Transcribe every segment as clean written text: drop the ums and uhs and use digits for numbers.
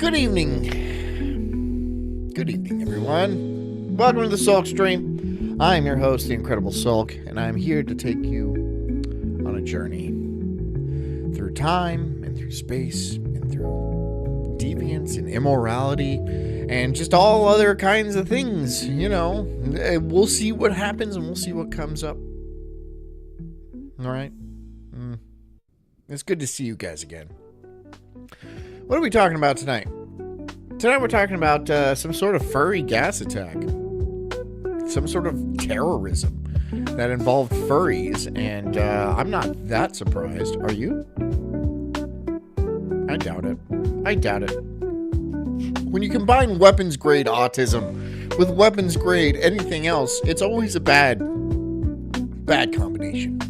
Good evening. Good evening, everyone. Welcome to the Sulk stream. I'm your host, the Incredible Sulk, and I'm here to take you on a journey through time and through space and through deviance and immorality and just all other kinds of things, you know. We'll see what happens and we'll see what comes up. All right? It's good to see you guys again. What are we talking about tonight? Tonight we're talking about some sort of furry gas attack. Some sort of terrorism that involved furries, and I'm not that surprised. Are you? I doubt it. When you combine weapons-grade autism with weapons-grade anything else, it's always a bad combination.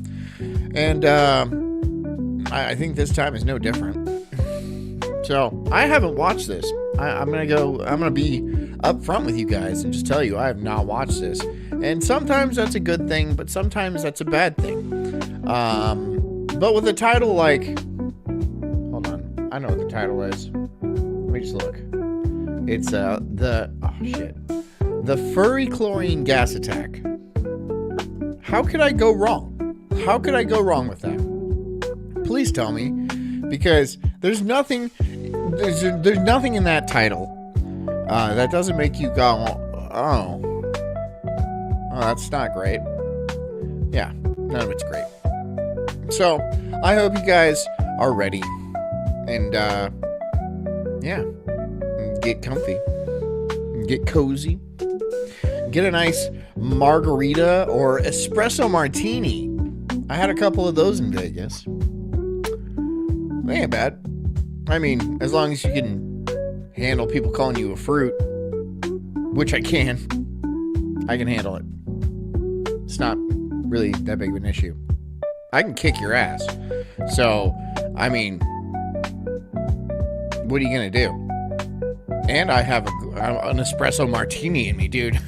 And I think this time is no different. So, I haven't watched this. I'm gonna be upfront with you guys and just tell you I have not watched this. And sometimes that's a good thing, but sometimes that's a bad thing. But with a title like, hold on, I know what the title is. Let me just look. It's the Furry chlorine gas attack. How could I go wrong? How could I go wrong with that? Please tell me, because there's nothing in that title that doesn't make you go, oh, that's not great. Yeah, none of it's great. So, I hope you guys are ready. And, yeah, get comfy. Get cozy. Get a nice margarita or espresso martini. I had a couple of those in Vegas. They ain't bad. I mean, as long as you can handle people calling you a fruit, which I can handle it. It's not really that big of an issue. I can kick your ass. So, I mean, what are you gonna do? And I have an espresso martini in me, dude.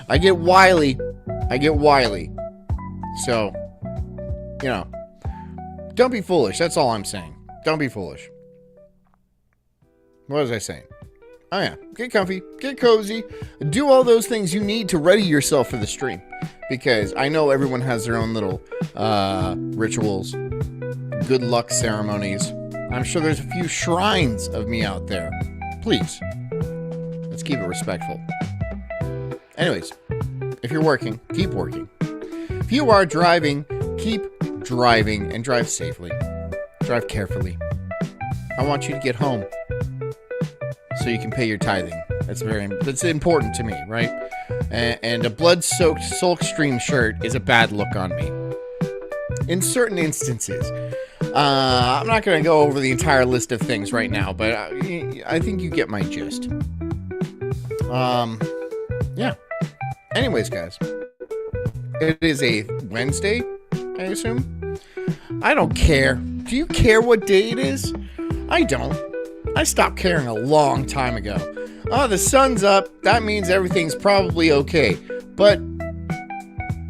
I get wily. So, you know, don't be foolish. That's all I'm saying. Don't be foolish. What was I saying? Oh yeah, get comfy, get cozy, do all those things you need to ready yourself for the stream. Because I know everyone has their own little rituals, good luck ceremonies. I'm sure there's a few shrines of me out there. Please, let's keep it respectful. Anyways, if you're working, keep working. If you are driving, keep driving and drive safely. Drive carefully. I want you to get home so you can pay your tithing. That's important to me, right? And a blood-soaked Sulk stream shirt is a bad look on me. In certain instances. I'm not going to go over the entire list of things right now, but I think you get my gist. Yeah. Anyways, guys. It is a Wednesday, I assume. I don't care. Do you care what day it is? I don't. I stopped caring a long time ago. Oh, the sun's up. That means everything's probably okay. But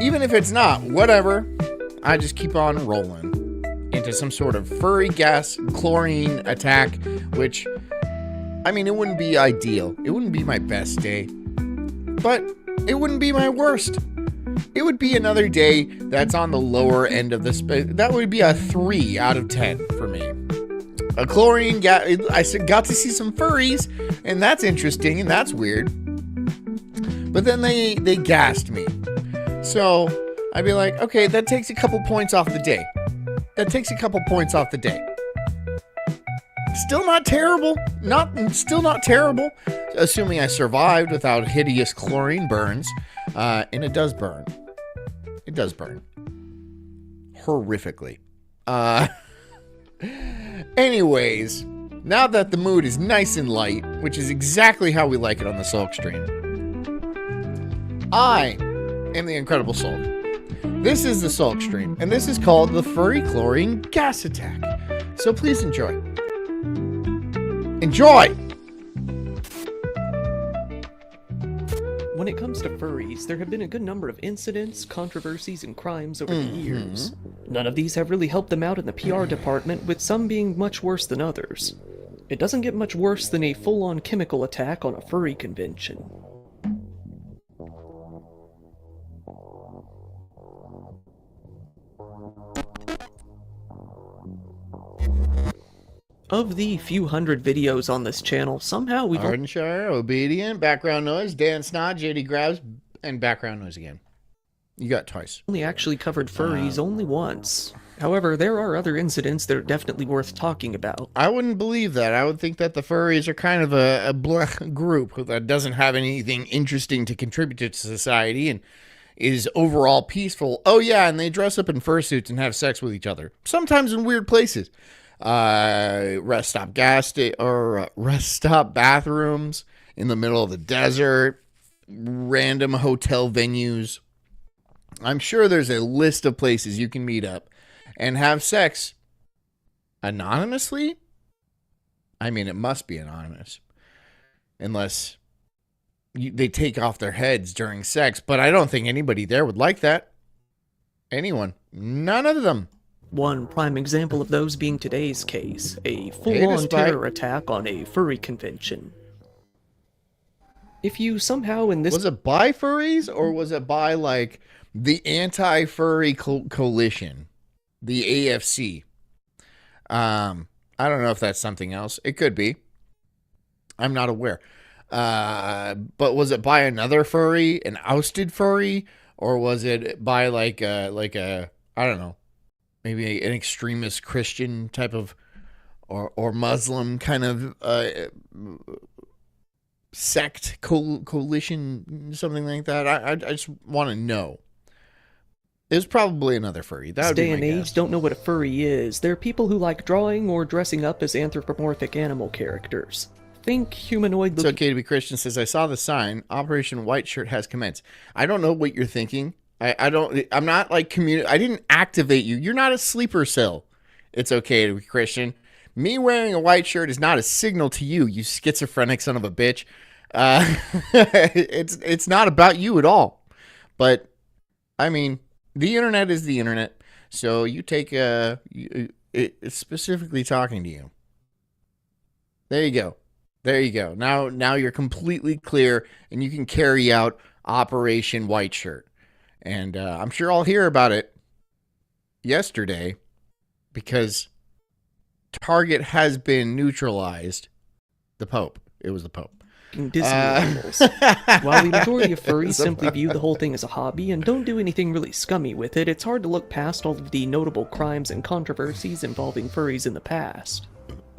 even if it's not, whatever. I just keep on rolling into some sort of furry gas chlorine attack, which, I mean, it wouldn't be ideal. It wouldn't be my best day. But it wouldn't be my worst. It would be another day that's on the lower end of the that would be a 3 out of 10 for me. A chlorine gas. I got to see some furries, and that's interesting, and that's weird. But then they gassed me. So I'd be like, okay, that takes a couple points off the day. Still not terrible. Still not terrible. Assuming I survived without hideous chlorine burns. And it does burn. It does burn. Horrifically. Anyways, now that the mood is nice and light, which is exactly how we like it on the Sulk stream, I am the Incredible Sulk. This is the Sulk stream, and this is called the Furry Chlorine Gas Attack. So please enjoy. Enjoy! When it comes to furries, there have been a good number of incidents, controversies, and crimes over the years. None of these have really helped them out in the PR department, with some being much worse than others. It doesn't get much worse than a full-on chemical attack on a furry convention. Of the few hundred videos on this channel, somehow we've Ardenshire, Obedient, background noise, Dan Snot, JD Grabs, and background noise again. You got twice. only actually covered furries only once. However, there are other incidents that are definitely worth talking about. I wouldn't believe that. I would think that the furries are kind of a group that doesn't have anything interesting to contribute to society and is overall peaceful. Oh yeah, and they dress up in fursuits and have sex with each other. Sometimes in weird places. Rest stop rest stop bathrooms in the middle of the desert, random hotel venues. I'm sure there's a list of places you can meet up and have sex anonymously. I mean, it must be anonymous unless they take off their heads during sex, but I don't think anybody there would like that. Anyone. None of them. One prime example of those being today's case, a full-on terror attack on a furry convention. If you somehow in this... Was it by furries or was it by, like, the anti-furry coalition? The AFC. I don't know if that's something else. It could be. I'm not aware. But was it by another furry, an ousted furry? Or was it by, like a I don't know, maybe an extremist Christian type of, or Muslim kind of sect coalition, something like that. I just want to know. It was probably another furry. That would be my guess. This day and age, don't know what a furry is. They're people who like drawing or dressing up as anthropomorphic animal characters. Think humanoid. It's okay to be Christian. Says, I saw the sign. Operation White Shirt has commenced. I don't know what you're thinking. I'm not like I didn't activate you. You're not a sleeper cell. It's okay to be Christian. Me wearing a white shirt is not a signal to you, you schizophrenic son of a bitch. It's not about you at all. But I mean, the internet is the internet. So you take it's specifically talking to you. There you go. There you go. Now you're completely clear and you can carry out Operation White Shirt. And I'm sure I'll hear about it yesterday because Target has been neutralized. The Pope. It was the Pope. Disney animals. While the majority of furries simply view the whole thing as a hobby and don't do anything really scummy with it, it's hard to look past all of the notable crimes and controversies involving furries in the past.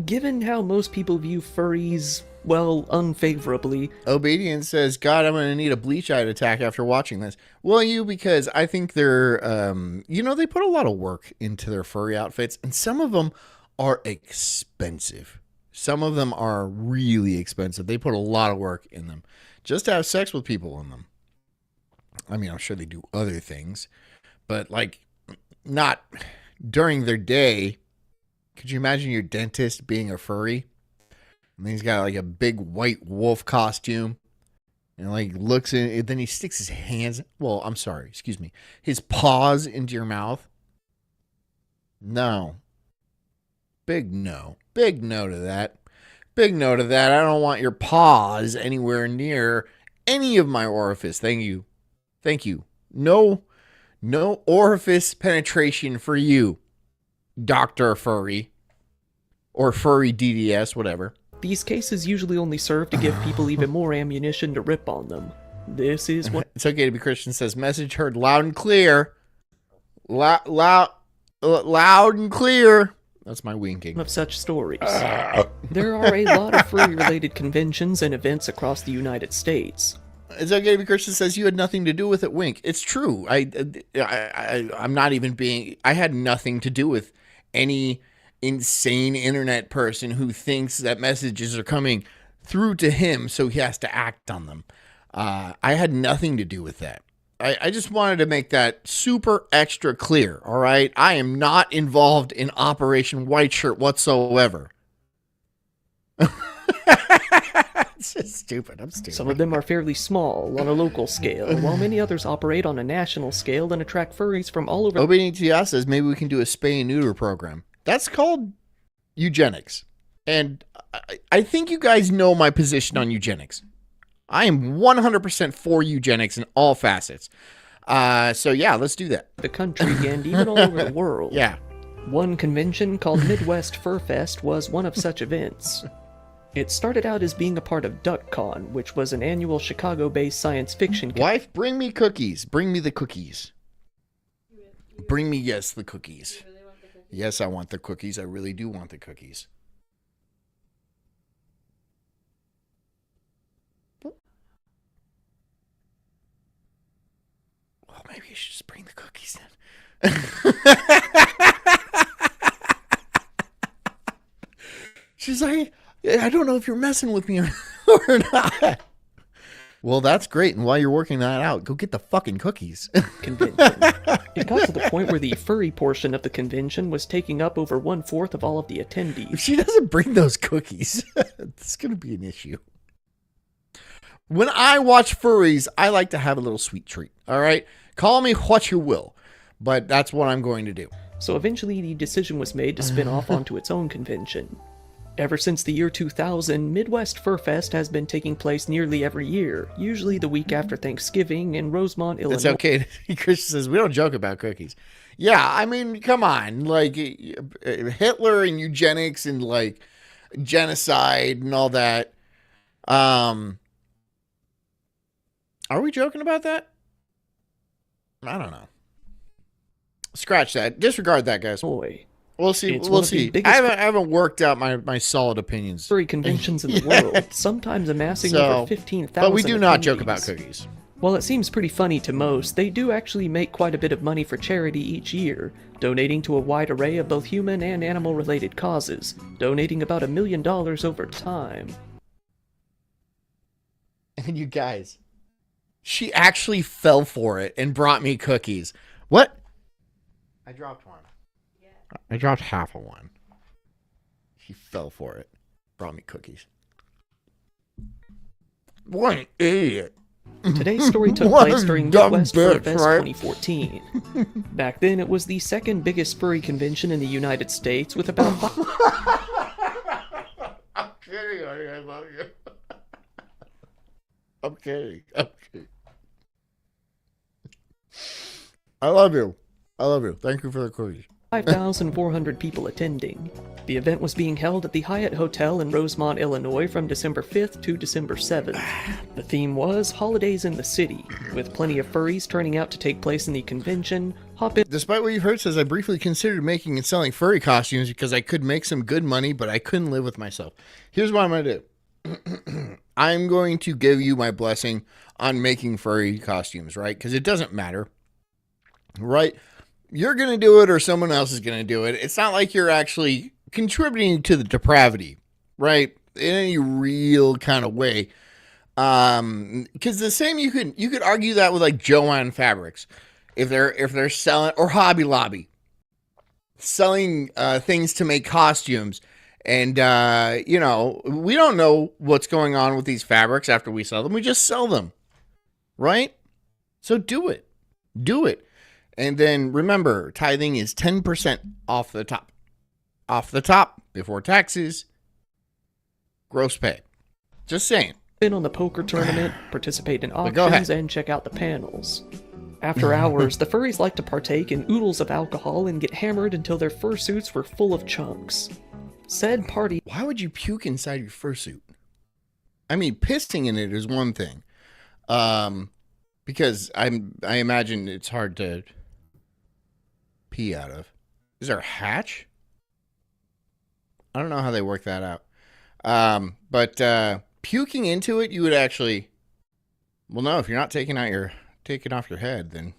Given how most people view furries, well, unfavorably... Obedience says, God, I'm going to need a bleach-eyed attack after watching this. Well, because I think they're, they put a lot of work into their furry outfits, and some of them are expensive. Some of them are really expensive. They put a lot of work in them just to have sex with people in them. I mean, I'm sure they do other things, but, like, not during their day. Could you imagine your dentist being a furry? And he's got like a big white wolf costume. And like looks in, then he sticks his hands. Well, I'm sorry, excuse me. His paws into your mouth. No. Big no. Big no to that. Big no to that. I don't want your paws anywhere near any of my orifice. Thank you. Thank you. No orifice penetration for you, Dr. Furry. Or Furry DDS, whatever. These cases usually only serve to give people even more ammunition to rip on them. This is what... It's okay to be Christian says, message heard loud and clear. Loud and clear. That's my winking. Of such stories. There are a lot of furry-related conventions and events across the United States. It's okay to be Christian says, you had nothing to do with it, wink. It's true. I'm not even being... I had nothing to do with any insane internet person who thinks that messages are coming through to him, so he has to act on them. I had nothing to do with that. I just wanted to make that super extra clear, all right? I am not involved in Operation White Shirt whatsoever. It's just stupid. I'm stupid. Some of them are fairly small on a local scale, while many others operate on a national scale and attract furries from all over. Obedience says maybe we can do a spay and neuter program. That's called eugenics. And I think you guys know my position on eugenics. I am 100% for eugenics in all facets. So yeah, let's do that. The country and even all over the world. Yeah. One convention called Midwest Fur Fest was one of such events. It started out as being a part of DuckCon, which was an annual Chicago-based science fiction. Wife, bring me cookies. Bring me the cookies. Bring me, yes, the cookies. Yes, I want the cookies. I really do want the cookies. Well, maybe you should just bring the cookies then. She's like, I don't know if you're messing with me or not. Well, that's great. And while you're working that out, go get the fucking cookies. Convention. It got to the point where the furry portion of the convention was taking up over 1/4 of all of the attendees. If she doesn't bring those cookies, it's going to be an issue. When I watch furries, I like to have a little sweet treat. All right? Call me what you will, but that's what I'm going to do. So eventually the decision was made to spin off onto its own convention. Ever since the year 2000, Midwest Fur Fest has been taking place nearly every year, usually the week after Thanksgiving in Rosemont, Illinois. It's okay. Christian says, we don't joke about cookies. Yeah, I mean, come on. Like, Hitler and eugenics and, like, genocide and all that. Are we joking about that? I don't know. Scratch that. Disregard that, guys. Boy. We'll see. It's We'll see. I haven't worked out my solid opinions. Furry conventions in the world, sometimes amassing over 15,000. But we do not attendees. joke about cookies. While it seems pretty funny to most, they do actually make quite a bit of money for charity each year, donating to a wide array of both human and animal-related causes, donating about $1 million over time. And you guys, she actually fell for it and brought me cookies. What? I dropped one. I dropped half of one. She fell for it. Brought me cookies. What an idiot. Today's story took What place a during dumb Midwest bitch, Fur Fest right? 2014. Back then, it was the second biggest furry convention in the United States, with about I'm kidding, honey. I love you. I'm kidding. I'm kidding. I love you. I love you. Thank you for the cookies. 5,400 people attending. The event was being held at the Hyatt Hotel in Rosemont, Illinois from December 5th to December 7th. The theme was Holidays in the City, with plenty of furries turning out to take place in the convention. Despite what you've heard, says I briefly considered making and selling furry costumes because I could make some good money, but I couldn't live with myself. Here's what I'm going to do. I'm going to give you my blessing on making furry costumes, right? Because it doesn't matter, right? You're going to do it or someone else is going to do it. It's not like you're actually contributing to the depravity, right? In any real kind of way. Because the same, you could argue that with like Joanne Fabrics. If they're selling, or Hobby Lobby, selling things to make costumes. And, we don't know what's going on with these fabrics after we sell them. We just sell them, right? So do it. Do it. And then remember, tithing is 10% off the top. Off the top, before taxes, gross pay. Just saying. In on the poker tournament, participate in go auctions, ahead. and check out the panels. After hours, the furries like to partake in oodles of alcohol and get hammered until their fursuits were full of chunks. Said party. Why would you puke inside your fursuit? I mean, pissing in it is one thing. Because I imagine it's hard to pee out of. Is there a hatch? I don't know how they work that out. But puking into it, you would actually. Well, no, if you're not taking off your head, then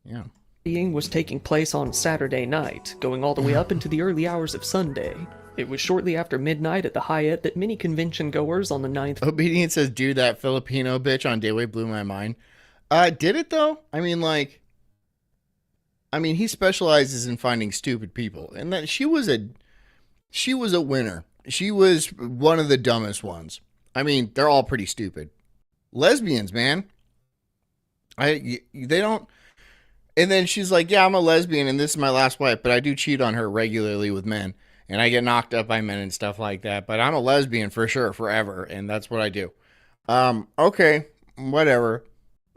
yeah. Partying was taking place on Saturday night, going all the way up into the early hours of Sunday. It was shortly after midnight at the Hyatt that many convention goers on the 9th. Obedience says, dude, that Filipino bitch on Dayway blew my mind. Did it though? I mean, he specializes in finding stupid people, and that she was a winner. She was one of the dumbest ones. I mean, they're all pretty stupid. Lesbians, man. They don't. And then she's like, yeah, I'm a lesbian and this is my last wife, but I do cheat on her regularly with men. and I get knocked up by men and stuff like that. But I'm a lesbian for sure, forever, and that's what I do. Okay, whatever.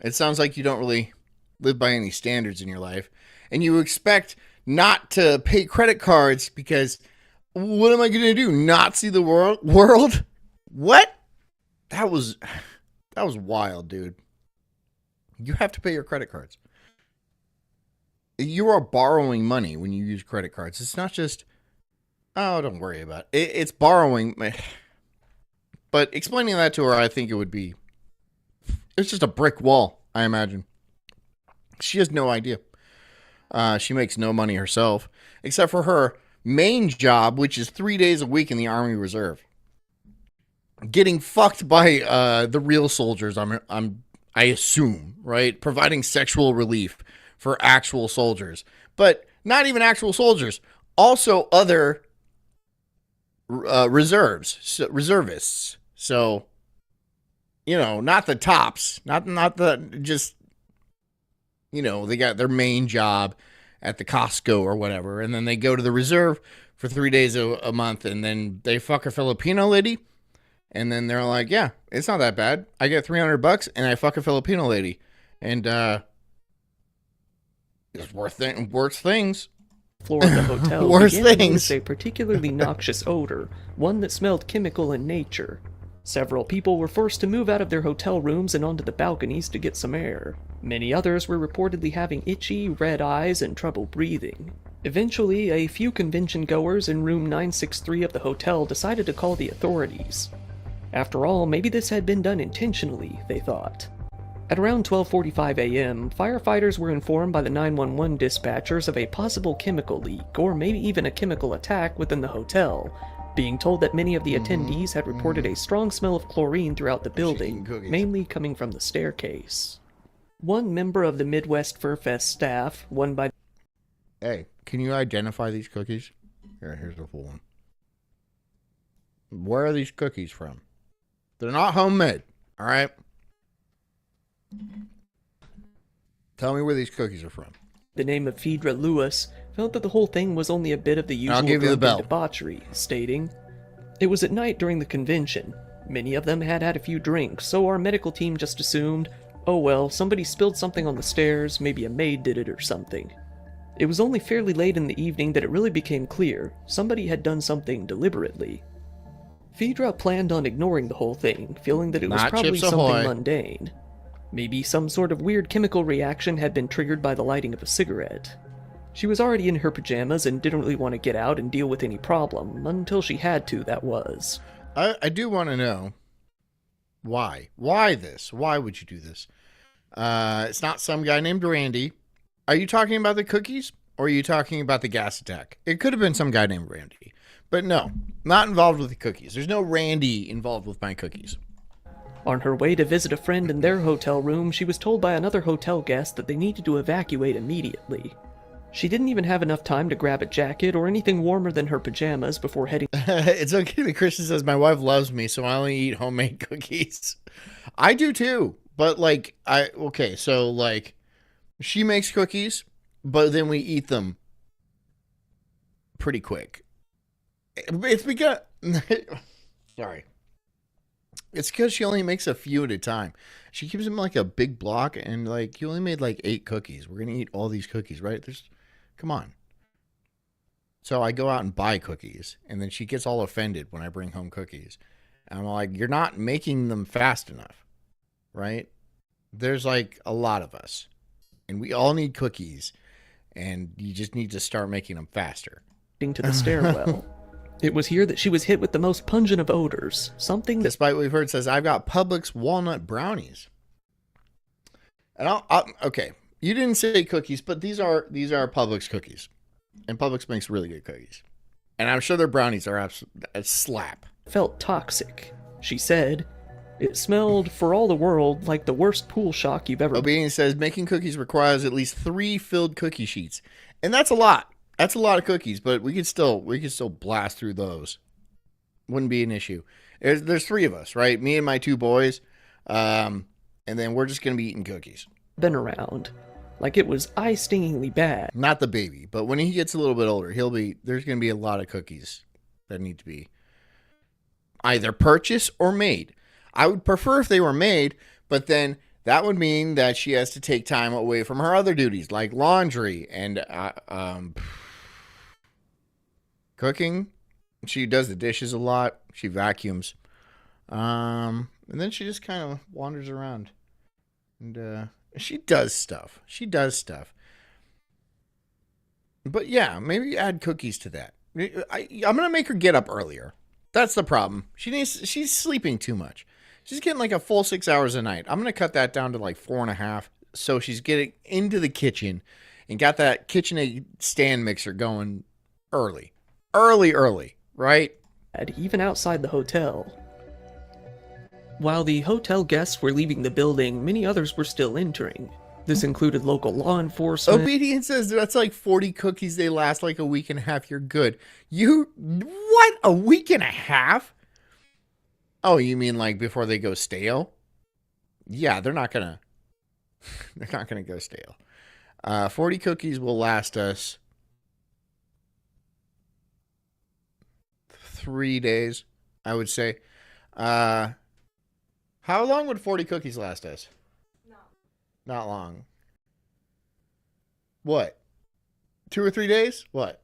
It sounds like you don't really live by any standards in your life, and you expect not to pay credit cards because what am I going to do? Not see the world? What? That was wild, dude. You have to pay your credit cards. You are borrowing money when you use credit cards. It's not just, oh, don't worry about it. It's borrowing. But explaining that to her, I think it's just a brick wall, I imagine. She has no idea. She makes no money herself, except for her main job, which is 3 days a week in the Army Reserve. Getting fucked by the real soldiers, I assume, right? Providing sexual relief for actual soldiers. But not even actual soldiers. Also other reservists. So, not the tops. Not the just, they got their main job at the Costco or whatever. And then they go to the reserve for 3 days a month. And then they fuck a Filipino lady. And then they're like, yeah, it's not that bad. I get $300 and I fuck a Filipino lady. And it's worse things. Floor of the hotel Worse began to things. notice a particularly noxious odor, one that smelled chemical in nature. Several people were forced to move out of their hotel rooms and onto the balconies to get some air. Many others were reportedly having itchy, red eyes and trouble breathing. Eventually, a few convention goers in room 963 of the hotel decided to call the authorities. After all, maybe this had been done intentionally, they thought. At around 12:45 a.m., firefighters were informed by the 911 dispatchers of a possible chemical leak, or maybe even a chemical attack within the hotel, being told that many of the attendees had reported a strong smell of chlorine throughout the building, mainly coming from the staircase. One member of the Midwest Fur Fest staff, one by... Hey, can you identify these cookies? Here's the full one. Where are these cookies from? They're not homemade, all right? Tell me where these cookies are from. The name of Phaedra Lewis felt that the whole thing was only a bit of the usual drunken debauchery, stating, "It was at night during the convention. Many of them had had a few drinks, so our medical team just assumed, oh well, somebody spilled something on the stairs, maybe a maid did it or something. It was only fairly late in the evening that it really became clear somebody had done something deliberately." Phaedra planned on ignoring the whole thing, feeling that it was probably something mundane. Maybe some sort of weird chemical reaction had been triggered by the lighting of a cigarette. She was already in her pajamas and didn't really want to get out and deal with any problem, until she had to, that was. I do want to know why. Why this? Why would you do this? It's not some guy named Randy. Are you talking about the cookies? Or are you talking about the gas attack? It could have been some guy named Randy. But no, not involved with the cookies. There's no Randy involved with my cookies. On her way to visit a friend in their hotel room, she was told by another hotel guest that they needed to evacuate immediately. She didn't even have enough time to grab a jacket or anything warmer than her pajamas before heading... It's okay that Christian says, my wife loves me, so I only eat homemade cookies. I do too. But she makes cookies, but then we eat them pretty quick. It's because... Sorry. It's because she only makes a few at a time. She keeps them like a big block, and you only made 8 cookies. We're going to eat all these cookies, right? Come on. So I go out and buy cookies, and then she gets all offended when I bring home cookies. And I'm like, you're not making them fast enough, right? There's a lot of us, and we all need cookies, and you just need to start making them faster. To the stairwell. It was here that she was hit with the most pungent of odors, something that... Despite what we've heard, says, I've got Publix walnut brownies. And okay, you didn't say cookies, but these are Publix cookies. And Publix makes really good cookies. And I'm sure their brownies are a slap. Felt toxic. She said, it smelled, for all the world, like the worst pool shock you've ever... Obedience says, making cookies requires at least 3 filled cookie sheets. And that's a lot. That's a lot of cookies, but we could still blast through those. Wouldn't be an issue. There's 3 of us, right? Me and my 2 boys. And then we're just going to be eating cookies. Been around. Like it was eye-stingingly bad. Not the baby, but when he gets a little bit older, there's going to be a lot of cookies that need to be either purchased or made. I would prefer if they were made, but then that would mean that she has to take time away from her other duties, like laundry and cooking. She does the dishes a lot. She vacuums. And then she just kind of wanders around. And she does stuff. But yeah, maybe add cookies to that. I'm going to make her get up earlier. That's the problem. She's sleeping too much. She's getting like a full 6 hours a night. I'm going to cut that down to like 4.5. So she's getting into the kitchen and got that KitchenAid stand mixer going early, right? And even outside the hotel. While the hotel guests were leaving the building, many others were still entering. This included local law enforcement. Obedience says that's like 40 cookies. They last like a week and a half. You're good. What? A week and a half? Oh, you mean like before they go stale? Yeah, they're not gonna go stale. 40 cookies will last us 3 days, I would say. How long would 40 cookies last us? Not long. What? 2 or 3 days? What?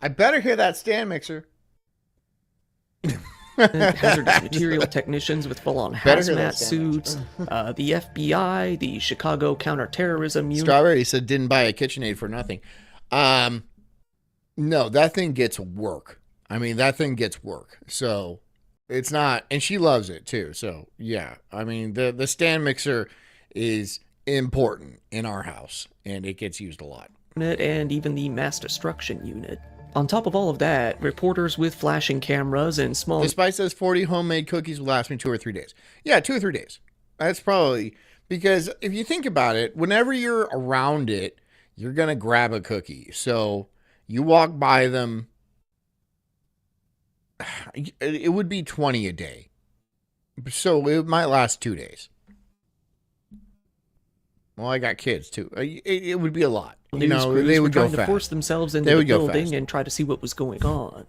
I better hear that stand mixer. Hazardous material technicians with full-on hazmat suits, the FBI, the Chicago counterterrorism unit. Strawberry said didn't buy a KitchenAid for nothing. No, that thing gets work. So it's not, and she loves it too. So yeah, I mean the stand mixer is important in our house, and it gets used a lot. And even the mass destruction unit. On top of all of that, reporters with flashing cameras and small... Despite says 40 homemade cookies will last me 2 or 3 days. Yeah, 2 or 3 days. That's probably... Because if you think about it, whenever you're around it, you're going to grab a cookie. So you walk by them, it would be 20 a day. So it might last 2 days. Well, I got kids too. It would be a lot. You know, they would go fast. Trying to force themselves into the building and try to see what was going on.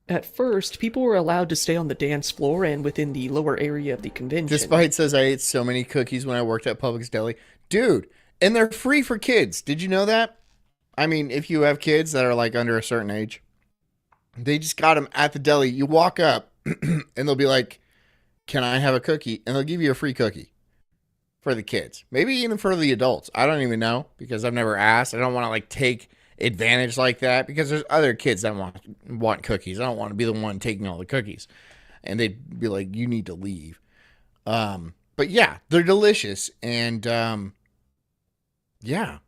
At first, people were allowed to stay on the dance floor and within the lower area of the convention. Despite says I ate so many cookies when I worked at Publix Deli. Dude, and they're free for kids. Did you know that? I mean, if you have kids that are like under a certain age, they just got them at the deli. You walk up and they'll be like, "Can I have a cookie?" And they'll give you a free cookie. For the kids, maybe even for the adults. I don't even know because I've never asked. I don't want to like take advantage like that because there's other kids that want cookies. I don't want to be the one taking all the cookies, and they'd be like, "You need to leave." But yeah, they're delicious, and yeah,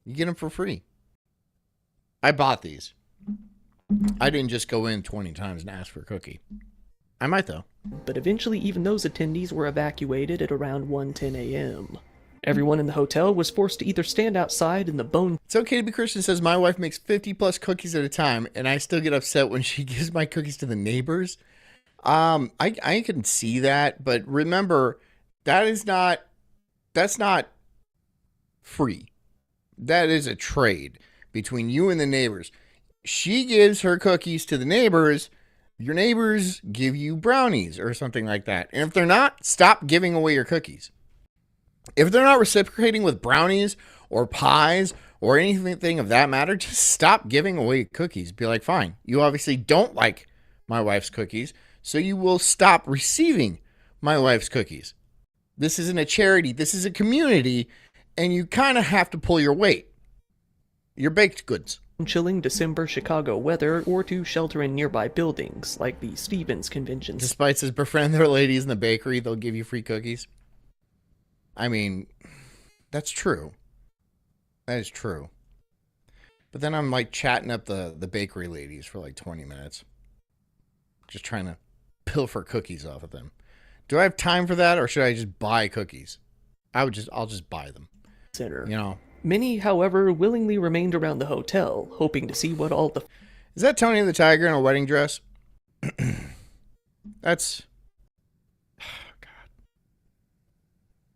you get them for free. I bought these. I didn't just go in 20 times and ask for a cookie. I might though. But eventually even those attendees were evacuated at around 1:10 a.m. Everyone in the hotel was forced to either stand outside in the bone... It's okay to be Christian says, my wife makes 50 plus cookies at a time, and I still get upset when she gives my cookies to the neighbors. I can see that, but remember, that's not free. That is a trade between you and the neighbors. She gives her cookies to the neighbors. Your neighbors give you brownies or something like that. And if they're not, stop giving away your cookies. If they're not reciprocating with brownies or pies or anything of that matter, just stop giving away cookies. Be like, fine, you obviously don't like my wife's cookies, so you will stop receiving my wife's cookies. This isn't a charity. This is a community, and you kind of have to pull your weight. Your baked goods. Chilling December Chicago weather or to shelter in nearby buildings like the Stevens Convention. Despite says befriend their ladies in the bakery, they'll give you free cookies. I mean, that's true. That is true. But then I'm like chatting up the bakery ladies for like 20 minutes. Just trying to pilfer cookies off of them. Do I have time for that, or should I just buy cookies? I'll just buy them. Center. You know. Many, however, willingly remained around the hotel, hoping to see what all the... Is that Tony the Tiger in a wedding dress? That's...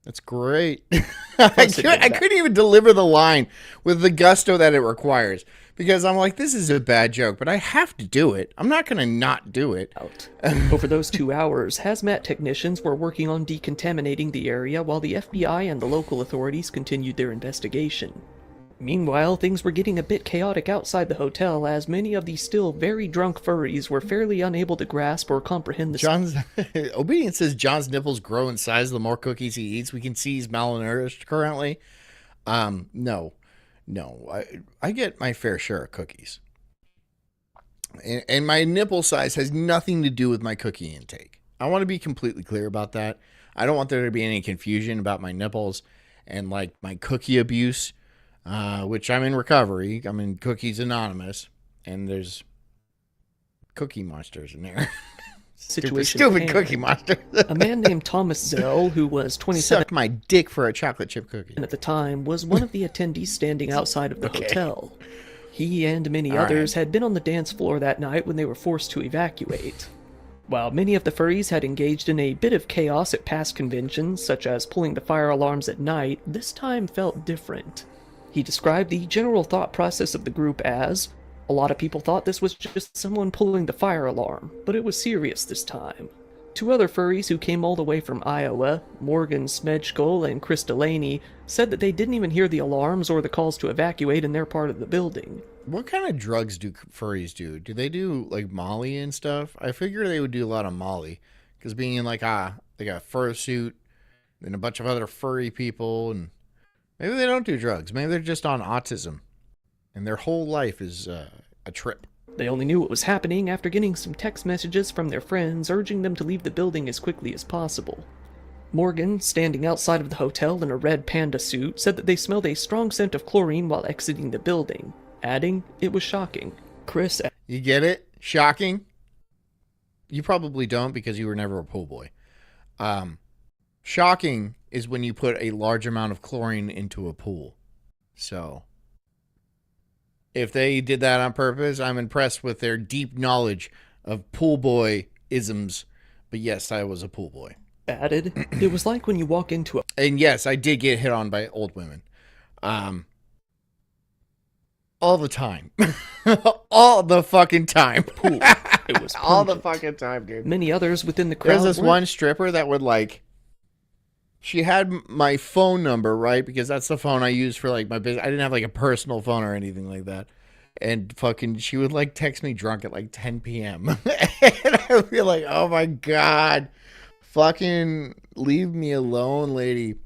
That's great. Plus, I couldn't even deliver the line with the gusto that it requires because I'm like, this is a bad joke, but I have to do it. I'm not going to not do it. Over those 2 hours, hazmat technicians were working on decontaminating the area while the FBI and the local authorities continued their investigation. Meanwhile, things were getting a bit chaotic outside the hotel as many of the still very drunk furries were fairly unable to grasp or comprehend the Obedience says John's nipples grow in size the more cookies he eats. We can see he's malnourished currently. No. I get my fair share of cookies. And my nipple size has nothing to do with my cookie intake. I want to be completely clear about that. I don't want there to be any confusion about my nipples and like my cookie abuse. Which I'm in recovery. I'm in Cookies Anonymous, and there's cookie monsters in there. Stupid cookie monster. A man named Thomas Zell, who was 27 sucked my dick for a chocolate chip cookie at the time, was one of the attendees standing outside of the hotel. He and many others had been on the dance floor that night when they were forced to evacuate. While many of the furries had engaged in a bit of chaos at past conventions, such as pulling the fire alarms at night, this time felt different. He described the general thought process of the group as, a lot of people thought this was just someone pulling the fire alarm, but it was serious this time. 2 other furries who came all the way from Iowa, Morgan Smedgskull and Chris Delaney, said that they didn't even hear the alarms or the calls to evacuate in their part of the building. What kind of drugs do furries do? Do they do like Molly and stuff? I figure they would do a lot of Molly, because being in like a fursuit and a bunch of other furry people, and maybe they don't do drugs. Maybe they're just on autism, and their whole life is a trip. They only knew what was happening after getting some text messages from their friends urging them to leave the building as quickly as possible. Morgan, standing outside of the hotel in a red panda suit, said that they smelled a strong scent of chlorine while exiting the building, adding, it was shocking. Chris... You get it? Shocking? You probably don't because you were never a pool boy. Shocking is when you put a large amount of chlorine into a pool. So, if they did that on purpose, I'm impressed with their deep knowledge of pool boy isms. But yes, I was a pool boy. Added, it was like when you walk into a... And yes, I did get hit on by old women. All the time. All the fucking time. Pool. It was all the fucking time, dude. Many others within the crowd... There's this one stripper that would like... She had my phone number, right? Because that's the phone I use for like my business. I didn't have like a personal phone or anything like that. And fucking, she would like text me drunk at like 10 p.m. And I would be like, oh my God, fucking leave me alone, lady.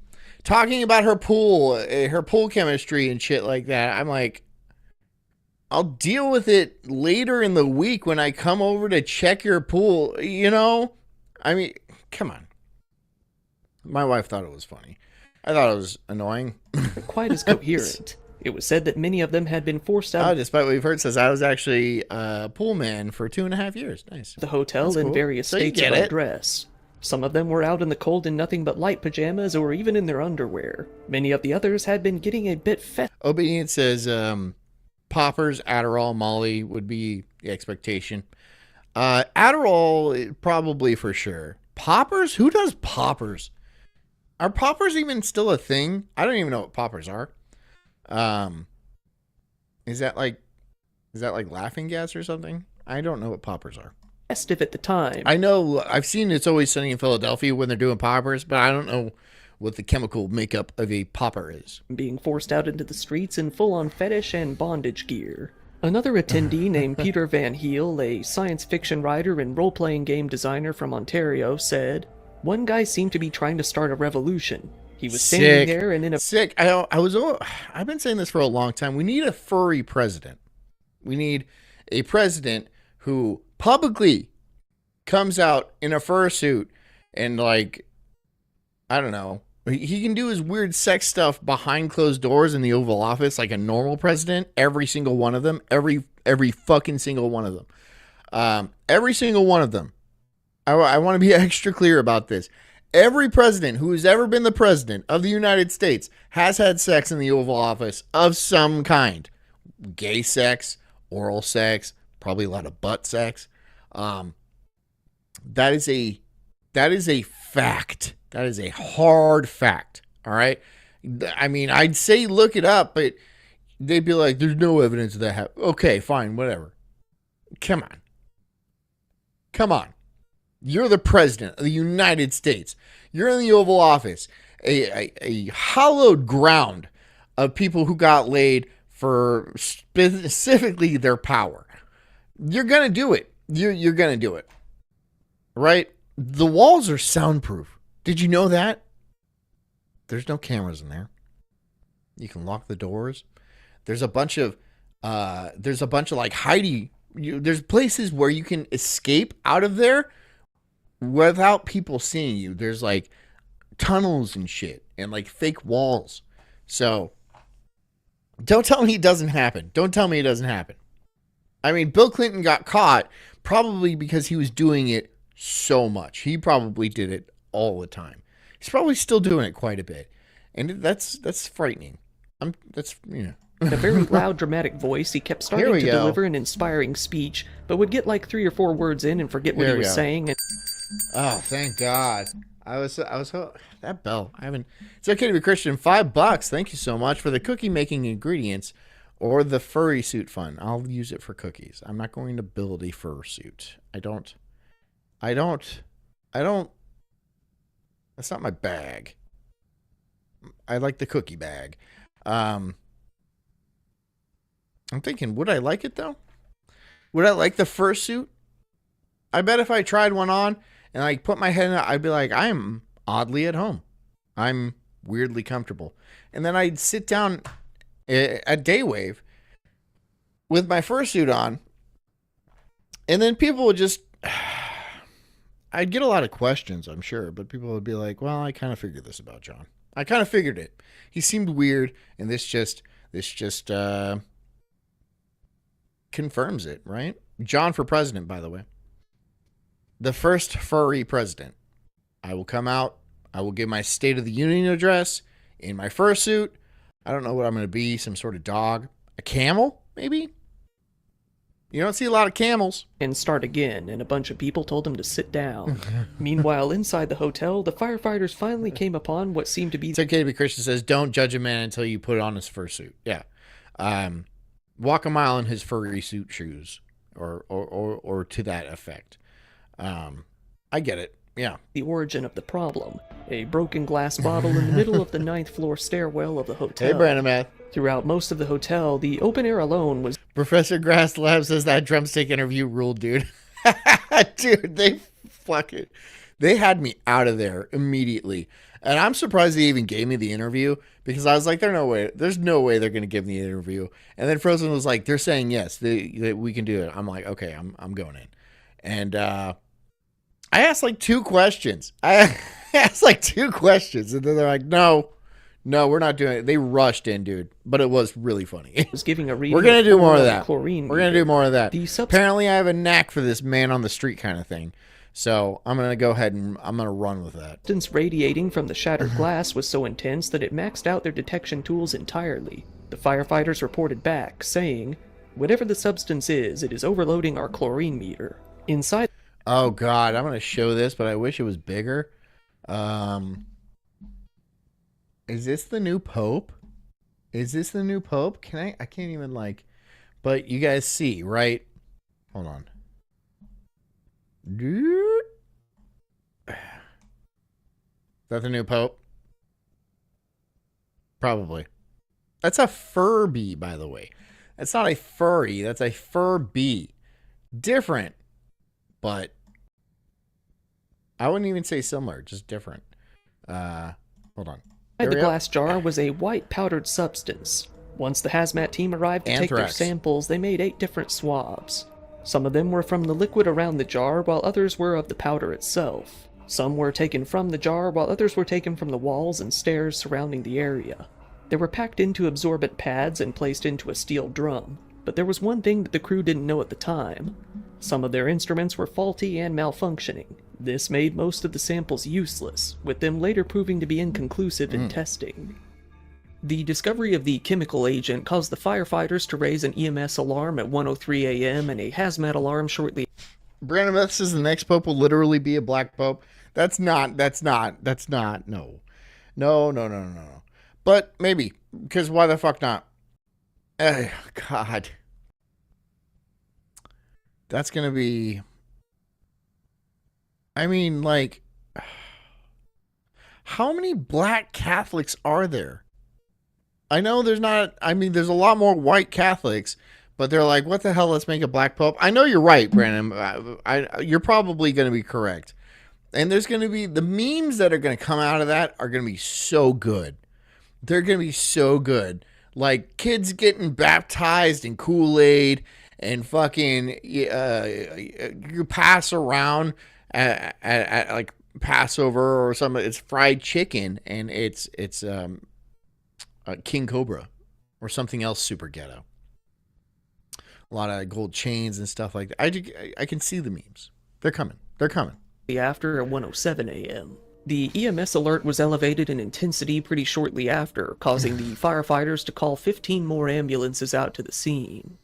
Talking about her pool chemistry and shit like that. I'm like, I'll deal with it later in the week when I come over to check your pool, you know? I mean, come on. My wife thought it was funny. I thought it was annoying. Quite as coherent. It was said that many of them had been forced out. Despite what we've heard, says I was actually a pool man for 2.5 years. Nice. The hotel in various states of undress. Some of them were out in the cold in nothing but light pajamas or even in their underwear. Many of the others had been getting a bit Obedience says poppers, Adderall, Molly would be the expectation. Adderall, probably for sure. Poppers? Who does poppers? Are poppers even still a thing? I don't even know what poppers are. Is that like laughing gas or something? I don't know what poppers are. Festive at the time. I know I've seen It's Always Sunny in Philadelphia when they're doing poppers, but I don't know what the chemical makeup of a popper is. Being forced out into the streets in full-on fetish and bondage gear. Another attendee named Peter Van Heel, a science fiction writer and role-playing game designer from Ontario, said, one guy seemed to be trying to start a revolution. He was standing there and in a... Sick. I've been saying this for a long time. We need a furry president. We need a president who publicly comes out in a fursuit and like, I don't know, he can do his weird sex stuff behind closed doors in the Oval Office like a normal president. Every single one of them. Every fucking single one of them. Every single one of them. I want to be extra clear about this. Every president who has ever been the president of the United States has had sex in the Oval Office of some kind. Gay sex, oral sex, probably a lot of butt sex. That is a That is a fact. That is a hard fact. All right. I mean, I'd say look it up, but they'd be like, there's no evidence of that happened. Okay, fine, whatever. Come on. Come on. You're the president of the United States. You're in the Oval Office, a hallowed ground of people who got laid for specifically their power. You're going to do it. You're going to do it. Right? The walls are soundproof. Did you know that? There's no cameras in there. You can lock the doors. There's a bunch of like there's places where you can escape out of there without people seeing you. There's like tunnels and shit and like fake walls. So don't tell me it doesn't happen. Don't tell me it doesn't happen. I mean, Bill Clinton got caught probably because he was doing it so much. He probably did it all the time. He's probably still doing it quite a bit. And that's frightening. In a very loud, dramatic voice, he kept starting to deliver an inspiring speech, but would get like 3 or 4 words in and forget what he was saying. And... oh, thank God. I was that bell. It's okay to be Christian. $5. Thank you so much for the cookie making ingredients or the furry suit fun. I'll use it for cookies. I'm not going to build a fur suit. I don't. That's not my bag. I like the cookie bag. I'm thinking, would I like it though? Would I like the fur suit? I bet if I tried one on and I put my head in it, I'd be like, I'm oddly at home. I'm weirdly comfortable. And then I'd sit down at Daywave with my fur suit on, and then people would just... I'd get a lot of questions, I'm sure, but people would be like, well, I kind of figured this about John. I kind of figured it. He seemed weird, and this just confirms it, right? John for president, by the way. The first furry president. I will come out. I will give my State of the Union address in my fursuit. I don't know what I'm going to be. Some sort of dog. A camel, maybe? You don't see a lot of camels. And start again, and a bunch of people told him to sit down. Meanwhile, inside the hotel, the firefighters finally came upon what seemed to be... It's okay to be Christian says, don't judge a man until you put on his fursuit. Yeah. Walk a mile in his furry suit shoes. Or to that effect. I get it. Yeah. The origin of the problem. A broken glass bottle in the middle of the 9th floor stairwell of the hotel. Hey, Brandon, man. Throughout most of the hotel, the open air alone was... Professor Grass Lab says that drumstick interview ruled, dude. Dude, they had me out of there immediately. And I'm surprised they even gave me the interview because I was like, there's no way they're going to give me the interview. And then Frozen was like, they're saying yes, we can do it. I'm like, okay, I'm going in. And I asked like 2 questions. And then they're like, no, we're not doing it. They rushed in, dude. But it was really funny. Was giving a reading. We're going to do more of that. Chlorine. We're going to do more of that. Apparently, I have a knack for this man on the street kind of thing. So I'm going to go ahead and I'm going to run with that. The substance radiating from the shattered glass was so intense that it maxed out their detection tools entirely. The firefighters reported back, saying, whatever the substance is, it is overloading our chlorine meter. Inside... Oh, God. I'm going to show this, but I wish it was bigger. Is this the new Pope? I can't even like... But you guys see, right? Hold on. Dude. Is that the new Pope? Probably. That's a Furby, by the way. That's not a furry. That's a Furby. Different. But I wouldn't even say similar, just different. Hold on. Inside the glass jar was a white powdered substance. Once the hazmat team arrived to take their samples, they made 8 different swabs. Some of them were from the liquid around the jar, while others were of the powder itself. Some were taken from the jar, while others were taken from the walls and stairs surrounding the area. They were packed into absorbent pads and placed into a steel drum. But there was one thing that the crew didn't know at the time. Some of their instruments were faulty and malfunctioning. This made most of the samples useless, with them later proving to be inconclusive in testing. The discovery of the chemical agent caused the firefighters to raise an EMS alarm at 1:03 a.m. and a hazmat alarm shortly. Brandon, this is the next Pope will literally be a black Pope. No. No. But maybe, because why the fuck not? God. That's going to be, I mean, like, how many black Catholics are there? I know there's not, I mean, there's a lot more white Catholics, but they're like, what the hell, let's make a black pope? I know you're right, Brandon. You're probably going to be correct. And there's going to be, the memes that are going to come out of that are going to be so good. They're going to be so good. Like, kids getting baptized in Kool-Aid and fucking, you pass around at like Passover or something. It's fried chicken and it's King Cobra or something else super ghetto. A lot of gold chains and stuff like that. I can see the memes. They're coming. After at 1:07 a.m. The EMS alert was elevated in intensity pretty shortly after, causing the firefighters to call 15 more ambulances out to the scene.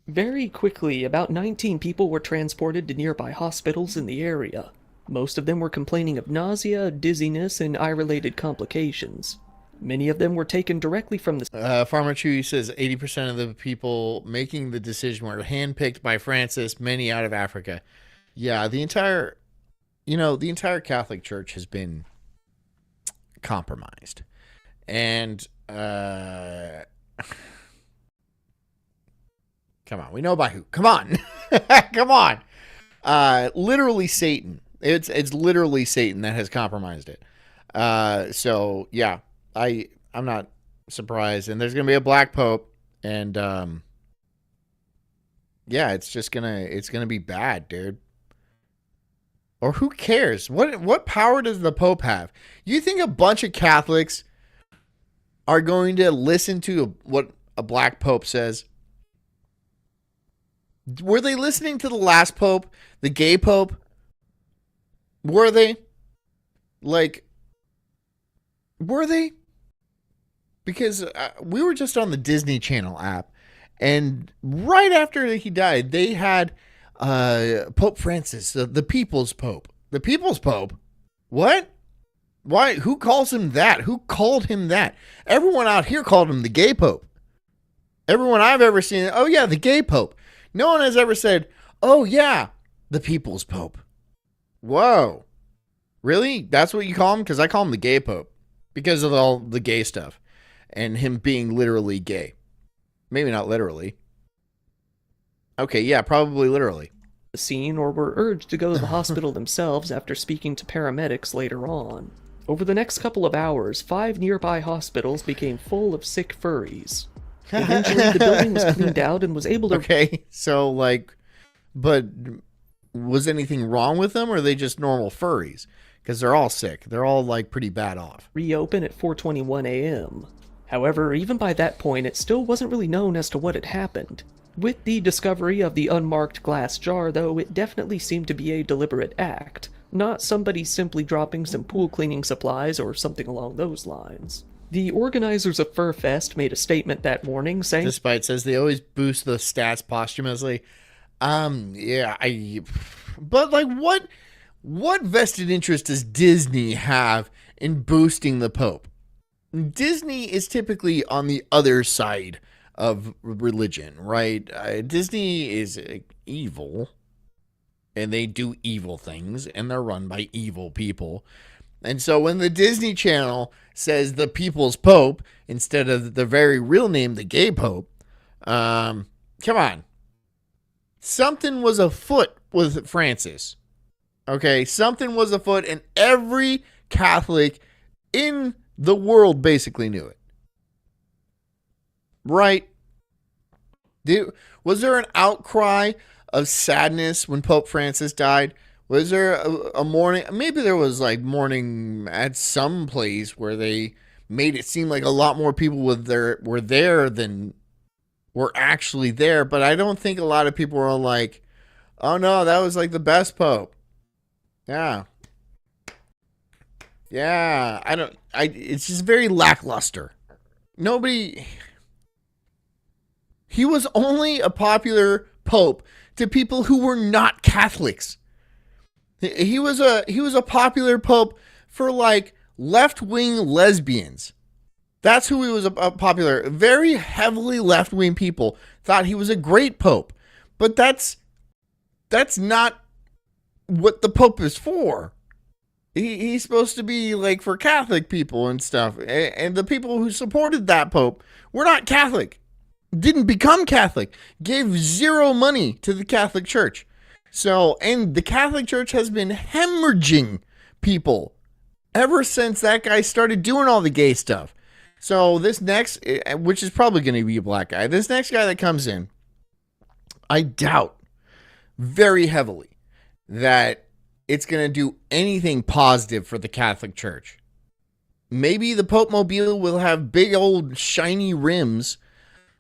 Very quickly, about 19 people were transported to nearby hospitals in the area. Most of them were complaining of nausea, dizziness, and eye-related complications. Many of them were taken directly from the... Farmer Chewy says 80% of the people making the decision were handpicked by Francis, many out of Africa. Yeah, the entire Catholic Church has been compromised. And, come on, we know by who. Come on. Come on. Literally Satan. It's literally Satan that has compromised it. So yeah, I'm not surprised. And there's going to be a black pope, and yeah, it's going to be bad, dude. Or who cares? What power does the Pope have? You think a bunch of Catholics are going to listen to what a black Pope says? Were they listening to the last Pope, the gay Pope? Were they? Were they? Because we were just on the Disney Channel app, and right after he died, they had Pope Francis, the People's Pope. The People's Pope? What? Why? Who calls him that? Who called him that? Everyone out here called him the gay Pope. Everyone I've ever seen, oh yeah, the gay Pope. No one has ever said, oh yeah, the People's Pope. Whoa. Really? That's what you call him? Because I call him the gay Pope. Because of all the gay stuff. And him being literally gay. Maybe not literally. Okay, yeah, probably literally. The scene, or were urged to go to the hospital themselves after speaking to paramedics later on. Over the next couple of hours, 5 nearby hospitals became full of sick furries. Eventually, the building was cleaned out and was able to... Okay, so, but was anything wrong with them, or are they just normal furries? Because they're all sick. They're all, pretty bad off. Reopen at 4:21 a.m. However, even by that point, it still wasn't really known as to what had happened. With the discovery of the unmarked glass jar, though, it definitely seemed to be a deliberate act, not somebody simply dropping some pool cleaning supplies or something along those lines. The organizers of Furfest made a statement that morning saying... Despite says they always boost the stats posthumously. Yeah, But, what vested interest does Disney have in boosting the Pope? Disney is typically on the other side of religion, right? Disney is evil, and they do evil things, and they're run by evil people. And so when the Disney Channel says the People's Pope instead of the very real name, the gay Pope, come on. Something was afoot with Francis. Okay, something was afoot, and every Catholic in the world basically knew it. Right? Was there an outcry of sadness when Pope Francis died? Was there a mourning? Maybe there was mourning at some place where they made it seem like a lot more people were there than were actually there. But I don't think a lot of people were like, oh no, that was the best Pope. Yeah. Yeah. It's just very lackluster. He was only a popular Pope to people who were not Catholics. He was a popular pope for like left-wing lesbians. That's who he was a popular. Very heavily left-wing people thought he was a great pope. But that's not what the pope is for. He's supposed to be like for Catholic people and stuff. And the people who supported that pope were not Catholic. Didn't become Catholic. Gave zero money to the Catholic Church. So, and the Catholic Church has been hemorrhaging people ever since that guy started doing all the gay stuff. So this next, which is probably going to be a black guy, this next guy that comes in, I doubt very heavily that it's going to do anything positive for the Catholic Church. Maybe the Pope Mobile will have big old shiny rims,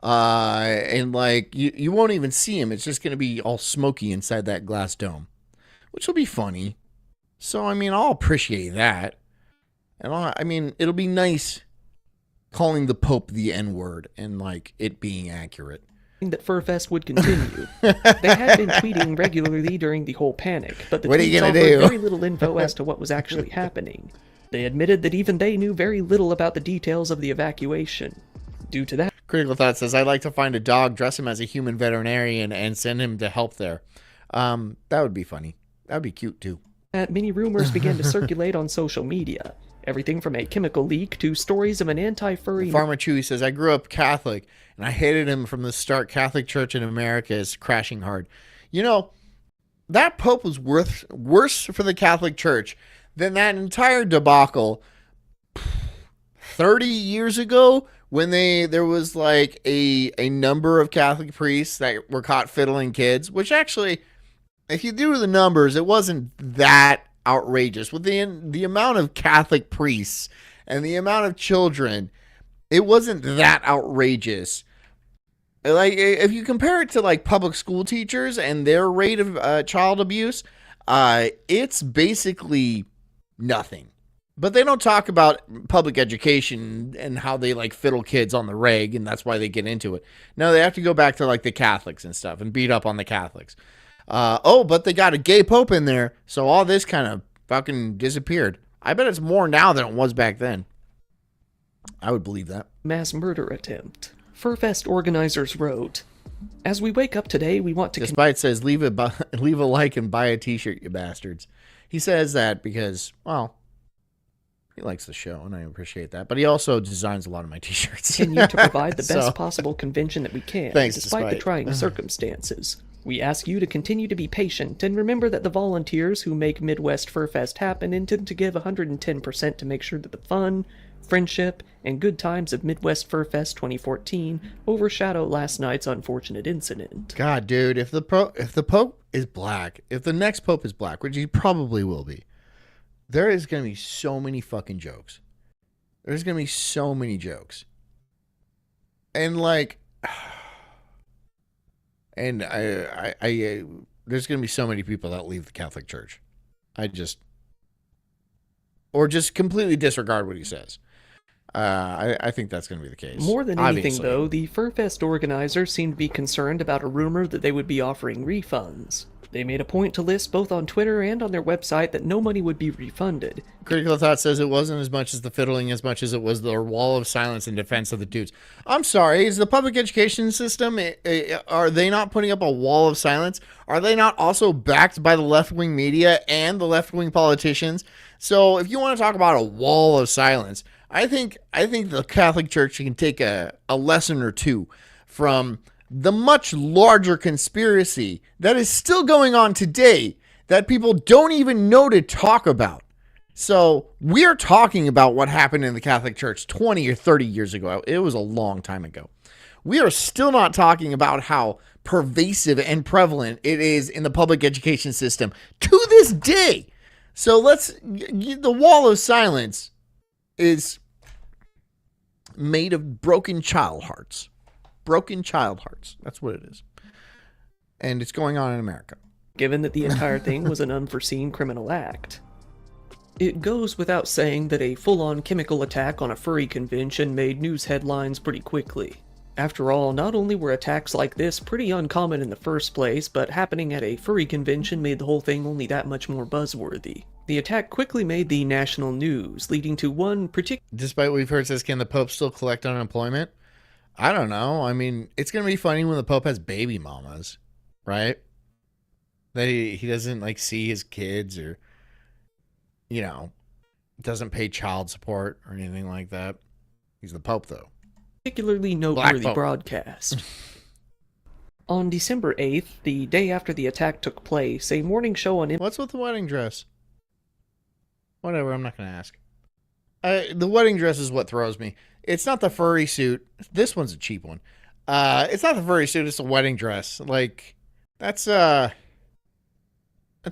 and like you won't even see him. It's just going to be all smoky inside that glass dome, which will be funny. So I mean, I'll appreciate that, and I mean, it'll be nice calling the Pope the N-word and like it being accurate. That Furfest would continue. They had been tweeting regularly during the whole panic, but the tweets offered very little info as to what was actually happening. They admitted that even they knew very little about the details of the evacuation. Due to that, Critical Thought says, I'd like to find a dog, dress him as a human veterinarian, and send him to help there. That would be funny. That would be cute, too. Many rumors began to circulate on social media. Everything from a chemical leak to stories of an anti-furry... Farmer Chewy says, I grew up Catholic, and I hated him from the start. Catholic Church in America is crashing hard. You know, that Pope was worse for the Catholic Church than that entire debacle 30 years ago when there was like a number of Catholic priests that were caught fiddling kids, which actually, if you do the numbers, it wasn't that outrageous. With the amount of Catholic priests and the amount of children, it wasn't that outrageous. Like, if you compare it to like public school teachers and their rate of child abuse, it's basically nothing. But they don't talk about public education and how they like fiddle kids on the reg, and that's why they get into it. No, they have to go back to like the Catholics and stuff and beat up on the Catholics. But they got a gay pope in there, so all this kind of fucking disappeared. I bet it's more now than it was back then. I would believe that. Mass murder attempt. Furfest organizers wrote, as we wake up today, we want to... Despite says, leave a like and buy a t-shirt, you bastards. He says that because, well, he likes the show, and I appreciate that. But he also designs a lot of my t-shirts. Continue to provide the best possible convention that we can, thanks, despite the trying circumstances. We ask you to continue to be patient, and remember that the volunteers who make Midwest Furfest happen intend to give 110% to make sure that the fun, friendship, and good times of Midwest Furfest 2014 overshadow last night's unfortunate incident. God, dude, if the Pope is black, if the next Pope is black, which he probably will be, there is going to be so many fucking jokes. There's going to be so many jokes. And like... And I there's going to be so many people that leave the Catholic Church. Or just completely disregard what he says. I think that's going to be the case. More than anything, though, the Furfest organizers seemed to be concerned about a rumor that they would be offering refunds. They made a point to list both on Twitter and on their website that no money would be refunded. Critical Thought says it wasn't as much as the fiddling as much as it was the wall of silence in defense of the dudes. I'm sorry, is the public education system, are they not putting up a wall of silence? Are they not also backed by the left-wing media and the left-wing politicians? So if you want to talk about a wall of silence, I think the Catholic Church can take a lesson or two from the much larger conspiracy that is still going on today that people don't even know to talk about. So we're talking about what happened in the Catholic Church 20 or 30 years ago. It was a long time ago. We are still not talking about how pervasive and prevalent it is in the public education system to this day. So the wall of silence is made of broken child hearts. Broken child hearts. That's what it is. And it's going on in America. Given that the entire thing was an unforeseen criminal act. It goes without saying that a full-on chemical attack on a furry convention made news headlines pretty quickly. After all, not only were attacks like this pretty uncommon in the first place, but happening at a furry convention made the whole thing only that much more buzzworthy. The attack quickly made the national news, leading to one particular... Despite what we've heard says, can the Pope still collect unemployment? I don't know. I mean, it's going to be funny when the Pope has baby mamas, right? That he doesn't, like, see his kids or, you know, doesn't pay child support or anything like that. He's the Pope, though. Particularly noteworthy broadcast. On December 8th, the day after the attack took place, a morning show on... What's with the wedding dress? Whatever, I'm not going to ask. The wedding dress is what throws me. It's not the furry suit. This one's a cheap one. It's not the furry suit, it's a wedding dress. Like, that's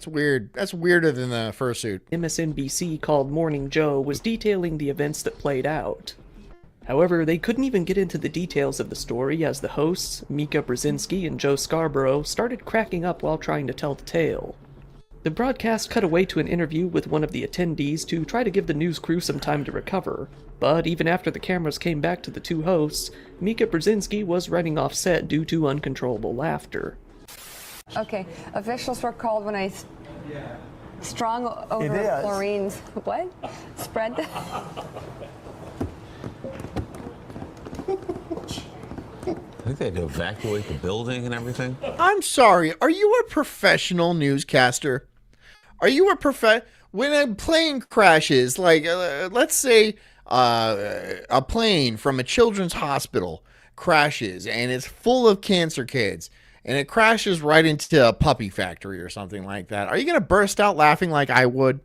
weird. That's weirder than the fursuit. MSNBC called Morning Joe was detailing the events that played out. However, they couldn't even get into the details of the story as the hosts, Mika Brzezinski and Joe Scarborough, started cracking up while trying to tell the tale. The broadcast cut away to an interview with one of the attendees to try to give the news crew some time to recover, but even after the cameras came back to the two hosts, Mika Brzezinski was running off set due to uncontrollable laughter. Okay, officials were called when strong odor of chlorines. What? Spread? I think they had to evacuate the building and everything. I'm sorry. Are you a professional newscaster? Are you a when a plane crashes, like let's say a plane from a children's hospital crashes and it's full of cancer kids and it crashes right into a puppy factory or something like that. Are you going to burst out laughing like I would?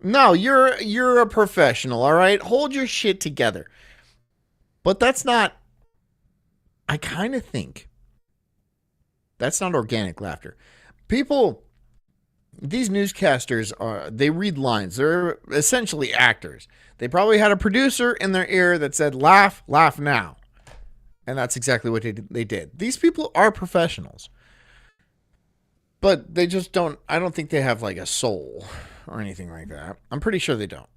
No, you're a professional, all right? Hold your shit together. But that's not... I kind of think that's not organic laughter. People, these newscasters they read lines. They're essentially actors. They probably had a producer in their ear that said, laugh, laugh now. And that's exactly what they did. These people are professionals. But they just don't, I don't think they have like a soul or anything like that. I'm pretty sure they don't.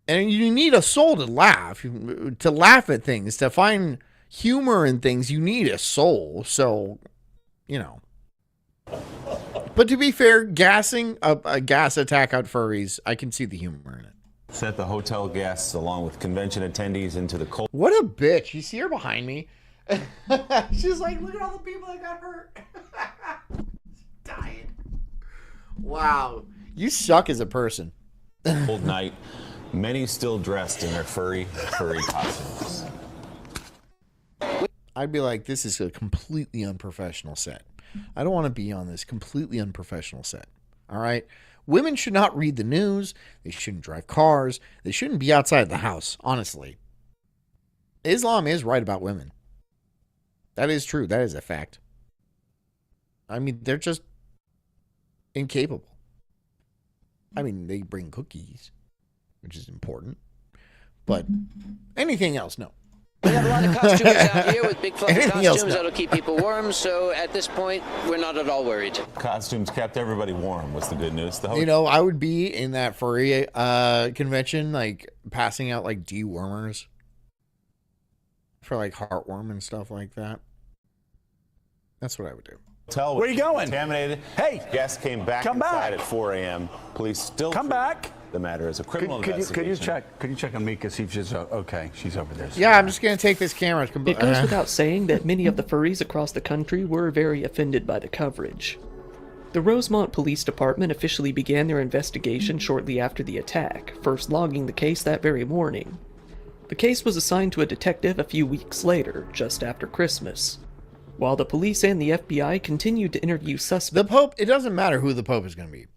And you need a soul to laugh at things, to find humor in things. You need a soul. So, you know. But to be fair, gassing a gas attack out furries, I can see the humor in it. Sent the hotel guests along with convention attendees into the cold. What a bitch. You see her behind me? She's like, look at all the people that got hurt. Dying. Wow. You suck as a person. Cold night. Many still dressed in their furry costumes. I'd be like, this is a completely unprofessional set. I don't want to be on this completely unprofessional set. All right? Women should not read the news. They shouldn't drive cars. They shouldn't be outside the house, honestly. Islam is right about women. That is true. That is a fact. I mean, they're just incapable. I mean, they bring cookies, which is important. But anything else, no. We have a lot of costumers out here with big fluffy Anything else, costumes no. that'll keep people warm, so at this point, we're not at all worried. Costumes kept everybody warm was the good news. You know, I would be in that furry convention, like, passing out, like, dewormers for, like, heartworm and stuff like that. That's what I would do. Hotel Where are you going? Contaminated. Hey! Guests came back Come inside back. at 4 a.m. Police still Come back. The matter is a criminal Could you investigation. check on Mika, see if she's okay? She's over there. Yeah, I'm just going to take this camera. It goes without saying that many of the furries across the country were very offended by the coverage. The Rosemont Police Department officially began their investigation shortly after the attack, first logging the case that very morning. The case was assigned to a detective a few weeks later, just after Christmas. While the police and the FBI continued to interview suspects... The Pope, it doesn't matter who the Pope is going to be.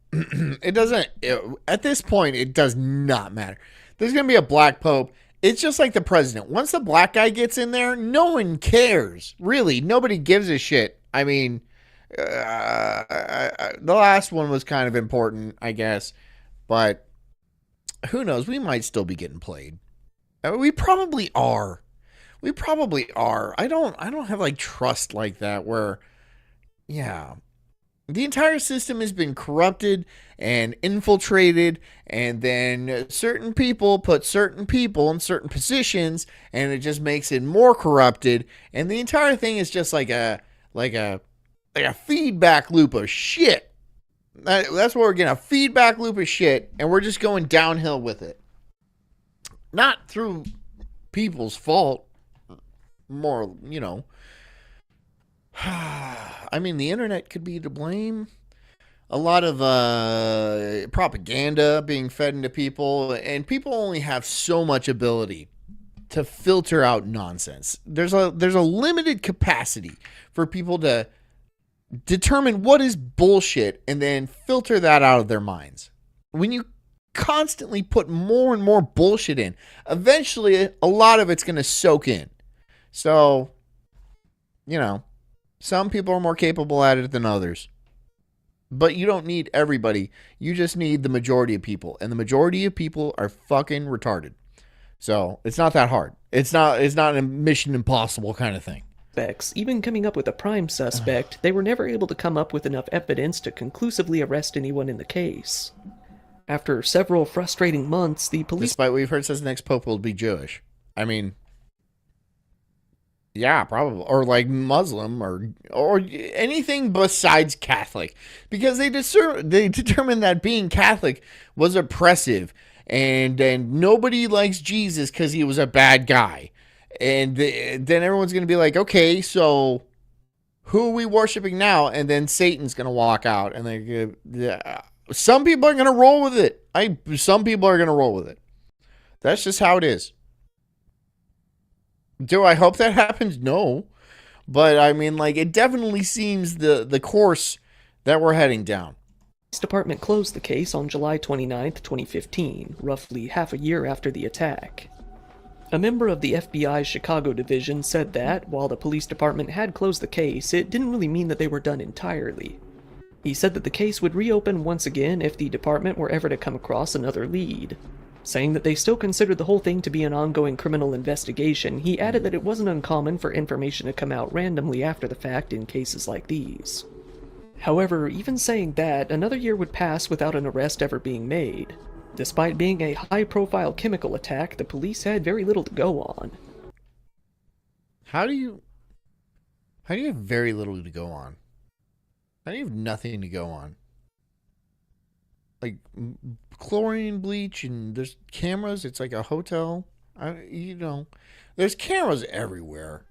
At this point, it does not matter. There's going to be a black Pope. It's just like the president. Once the black guy gets in there, no one cares. Really, nobody gives a shit. I mean, the last one was kind of important, I guess. But who knows? We might still be getting played. We probably are. I don't have like trust like that where, yeah. The entire system has been corrupted and infiltrated, and then certain people put certain people in certain positions, and it just makes it more corrupted. And the entire thing is just like a feedback loop of shit. That's what we're getting, a feedback loop of shit, and we're just going downhill with it. Not through people's fault. More, I mean, the internet could be to blame. A lot of propaganda being fed into people, and people only have so much ability to filter out nonsense. There's a limited capacity for people to determine what is bullshit and then filter that out of their minds. When you constantly put more and more bullshit in, eventually a lot of it's going to soak in. So, some people are more capable at it than others. But you don't need everybody. You just need the majority of people. And the majority of people are fucking retarded. So, it's not that hard. It's not a Mission Impossible kind of thing. Even coming up with a prime suspect, they were never able to come up with enough evidence to conclusively arrest anyone in the case. After several frustrating months, the police... Despite what we've heard, says the next pope will be Jewish. I mean... Yeah, probably. Or like Muslim or anything besides Catholic. Because they determined that being Catholic was oppressive. And nobody likes Jesus because he was a bad guy. And then everyone's going to be like, okay, so who are we worshiping now? And then Satan's going to walk out. And some people are going to roll with it. Some people are going to roll with it. That's just how it is. Do I hope that happens? No. But I mean, like, it definitely seems the course that we're heading down. The police department closed the case on July 29th, 2015, roughly half a year after the attack. A member of the FBI's Chicago division said that, while the police department had closed the case, it didn't really mean that they were done entirely. He said that the case would reopen once again if the department were ever to come across another lead. Saying that they still considered the whole thing to be an ongoing criminal investigation, he added that it wasn't uncommon for information to come out randomly after the fact in cases like these. However, even saying that, another year would pass without an arrest ever being made. Despite being a high-profile chemical attack, the police had very little to go on. How do you have very little to go on? How do you have nothing to go on? Like chlorine bleach and there's cameras. It's like a hotel. There's cameras everywhere.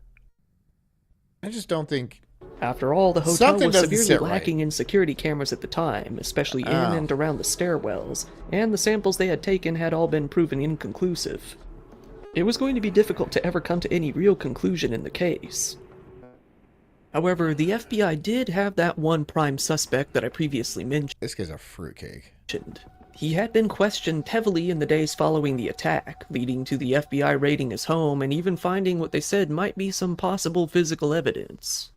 I just don't think. After all, the hotel was severely lacking in security cameras at the time, especially in and around the stairwells, and the samples they had taken had all been proven inconclusive. It was going to be difficult to ever come to any real conclusion in the case. However, the FBI did have that one prime suspect that I previously mentioned. This guy's a fruitcake. He had been questioned heavily in the days following the attack, leading to the FBI raiding his home and even finding what they said might be some possible physical evidence.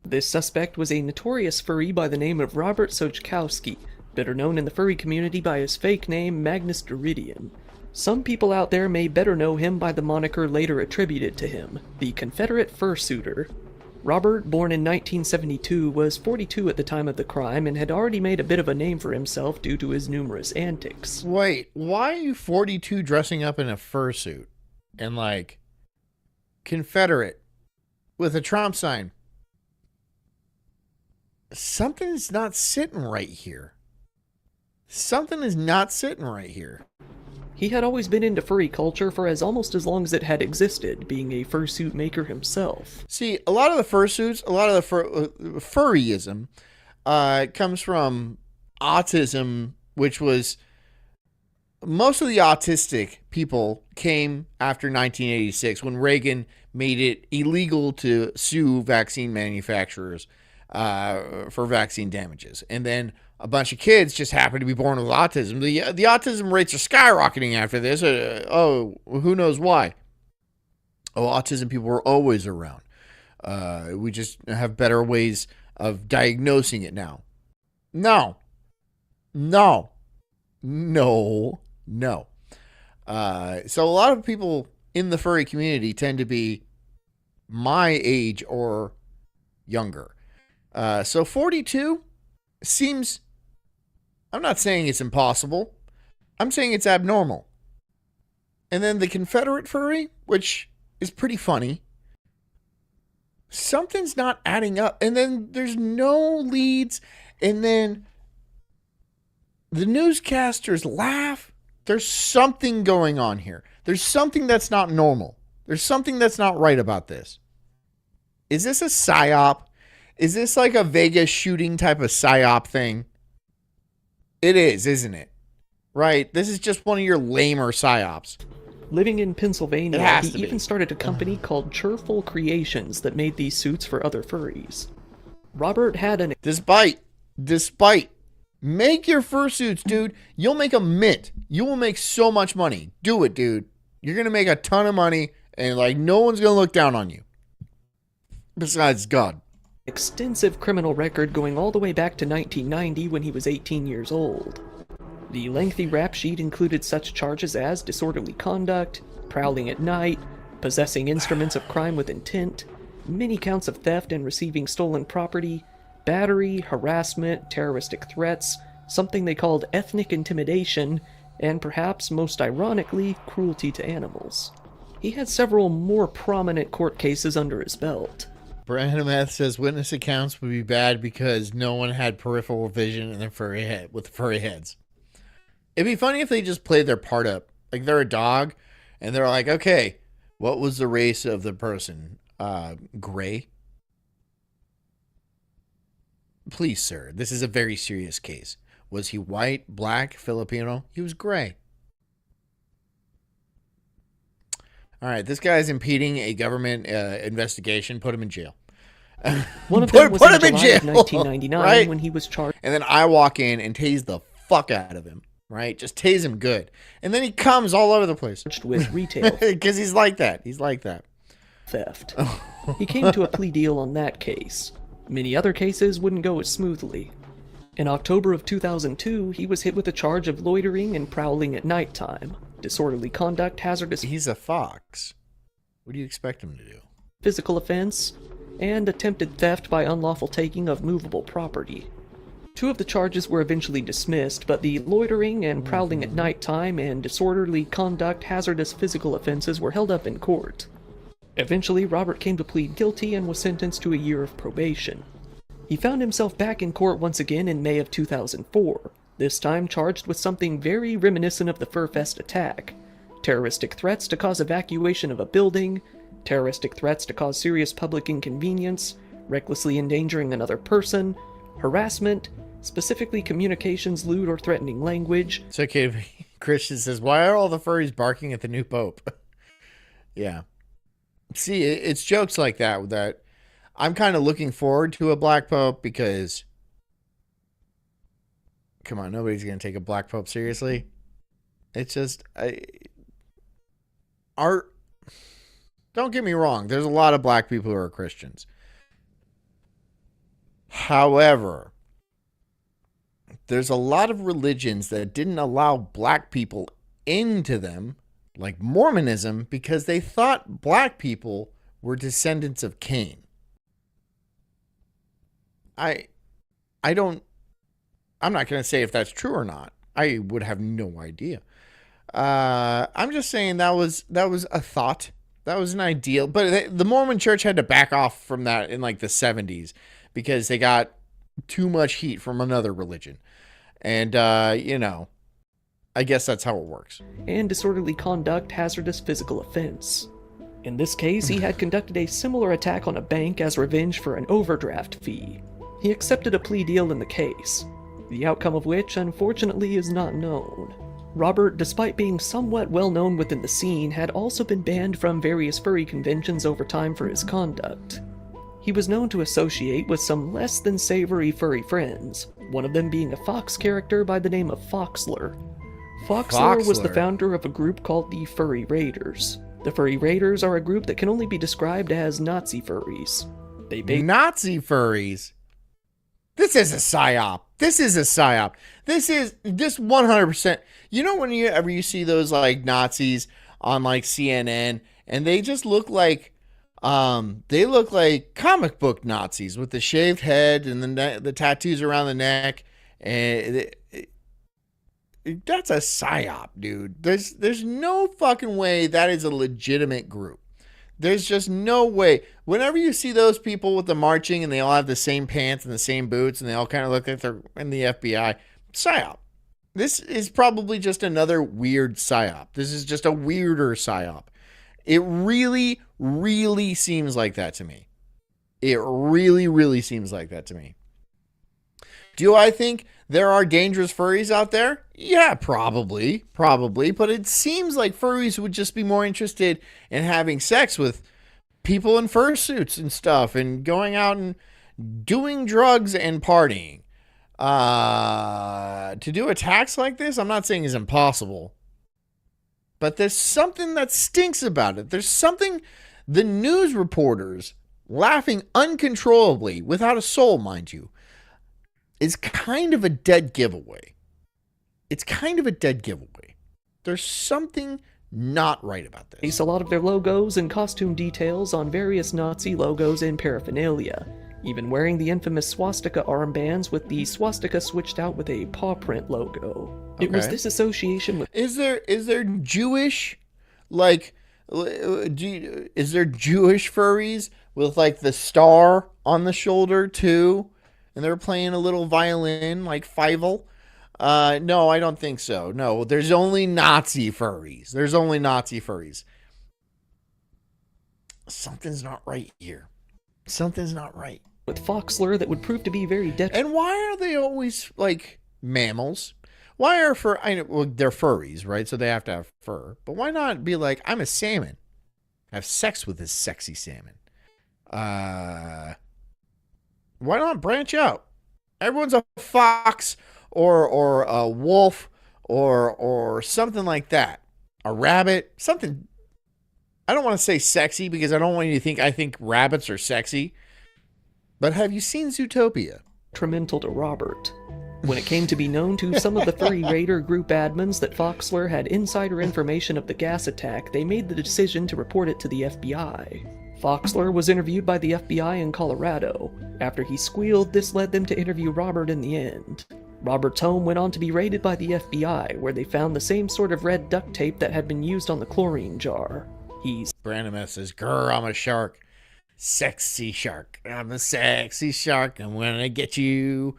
This suspect was a notorious furry by the name of Robert Sochkowski, better known in the furry community by his fake name Magnus Deridian. Some people out there may better know him by the moniker later attributed to him, the Confederate Fursuiter. Robert, born in 1972, was 42 at the time of the crime and had already made a bit of a name for himself due to his numerous antics. Wait, why are you 42 dressing up in a fursuit and like Confederate with a Trump sign? Something's not sitting right here. Something is not sitting right here. He had always been into furry culture for almost as long as it had existed, being a fursuit maker himself. See, a lot of the fursuits, a lot of the furryism comes from autism, which was most of the autistic people came after 1986 when Reagan made it illegal to sue vaccine manufacturers for vaccine damages. And then a bunch of kids just happened to be born with autism. The autism rates are skyrocketing after this. Who knows why? Autism people were always around. We just have better ways of diagnosing it now. No. So a lot of people in the furry community tend to be my age or younger. So 42 seems, I'm not saying it's impossible. I'm saying it's abnormal. And then the Confederate furry, which is pretty funny. Something's not adding up. And then there's no leads. And then the newscasters laugh. There's something going on here. There's something that's not normal. There's something that's not right about this. Is this a psyop? Is this like a Vegas shooting type of psyop thing? It is, isn't it? Right? This is just one of your lamer psyops. Living in It Pennsylvania, has he to be. even started a company called Cheerful Creations that made these suits for other furries. Robert had an Despite, make your fursuits, dude. You'll make a mint. You will make so much money. Do it, dude. You're going to make a ton of money, and like no one's going to look down on you. Besides God. extensive criminal record going all the way back to 1990 when he was 18 years old. The lengthy rap sheet included such charges as disorderly conduct, prowling at night, possessing instruments of crime with intent, many counts of theft and receiving stolen property, battery, harassment, terroristic threats, something they called ethnic intimidation, and perhaps most ironically, cruelty to animals. He had several more prominent court cases under his belt. Brandon Meth says witness accounts would be bad because no one had peripheral vision and furry head with furry heads. It'd be funny if they just played their part up. Like they're a dog and they're like, okay, what was the race of the person? Gray? Please, sir, this is a very serious case. Was he white, black, Filipino? He was gray. All right, this guy's impeding a government investigation. Put him in jail. One of them was put in him in July jail, of 1999 right? when he was charged And then I walk in and tase the fuck out of him, right? Just tase him good. And then he comes all over the place. with retail Because he's like that. He's like that. theft. He came to a plea deal on that case. Many other cases wouldn't go as smoothly. In October of 2002, he was hit with a charge of loitering and prowling at nighttime, disorderly conduct, hazardous He's a fox. What do you expect him to do? physical offense, and attempted theft by unlawful taking of movable property. 2 of the charges were eventually dismissed, but the loitering and prowling at nighttime and disorderly conduct hazardous physical offenses were held up in court. Eventually, Robert came to plead guilty and was sentenced to a year of probation. He found himself back in court once again in May of 2004, this time charged with something very reminiscent of the Furfest attack: terroristic threats to cause evacuation of a building, terroristic threats to cause serious public inconvenience, recklessly endangering another person, harassment, specifically communications lewd or threatening language. It's okay. Christian says, why are all the furries barking at the new pope? Yeah. See, it's jokes like that I'm kind of looking forward to a black pope because, come on, nobody's going to take a black pope seriously. It's just, don't get me wrong. There's a lot of black people who are Christians. However, there's a lot of religions that didn't allow black people into them, like Mormonism, because they thought black people were descendants of Cain. I'm not going to say if that's true or not. I would have no idea. I'm just saying that was a thought. That was an ideal. But the Mormon church had to back off from that in like the 70s because they got too much heat from another religion. And, I guess that's how it works. And disorderly conduct, hazardous physical offense. In this case, he had conducted a similar attack on a bank as revenge for an overdraft fee. He accepted a plea deal in the case, the outcome of which, unfortunately, is not known. Robert, despite being somewhat well known within the scene, had also been banned from various furry conventions over time for his conduct. He was known to associate with some less than savory furry friends, one of them being a fox character by the name of Foxler. Foxler was the founder of a group called the Furry Raiders. The Furry Raiders are a group that can only be described as Nazi furries. Nazi furries? This is a psyop. This is 100%. You know when you see those like Nazis on like CNN and they just look like They look like comic book Nazis with the shaved head and the tattoos around the neck. And that's a psyop, dude. There's no fucking way that is a legitimate group. There's just no way. Whenever you see those people with the marching and they all have the same pants and the same boots and they all kind of look like they're in the FBI, psyop. This is probably just another weird psyop. This is just a weirder psyop. It really, really seems like that to me. It really, really seems like that to me. Do I think there are dangerous furries out there? Yeah, probably. But it seems like furries would just be more interested in having sex with people in fursuits and stuff and going out and doing drugs and partying. To do attacks like this, I'm not saying is impossible. But there's something that stinks about it. There's something the news reporters laughing uncontrollably, without a soul, mind you, is kind of a dead giveaway. It's kind of a dead giveaway. There's something not right about this. Base a lot of their logos and costume details on various Nazi logos and paraphernalia, even wearing the infamous swastika armbands with the swastika switched out with a paw print logo. It was this association with... Is there Jewish, like, is there Jewish furries with, like, the star on the shoulder, too? And they're playing a little violin, like Fievel? No, I don't think so. No, there's only Nazi furries. Something's not right here. Something's not right. With Foxler that would prove to be very detrimental. And why are they always, like, mammals? Why are they're furries, right? So they have to have fur. But why not be like, I'm a salmon. Have sex with this sexy salmon. Why not branch out? Everyone's a fox or a wolf or something like that. A rabbit, something. I don't want to say sexy because I don't want you to think I think rabbits are sexy. But have you seen Zootopia? Detrimental to Robert. When it came to be known to some of the Furry Raider group admins that Foxler had insider information of the gas attack, they made the decision to report it to the FBI. Foxler was interviewed by the FBI in Colorado. After he squealed, this led them to interview Robert in the end. Robert's home went on to be raided by the FBI, where they found the same sort of red duct tape that had been used on the chlorine jar. Brandon Meth says, "Grr, I'm a shark. Sexy shark. I'm a sexy shark. I'm gonna get you."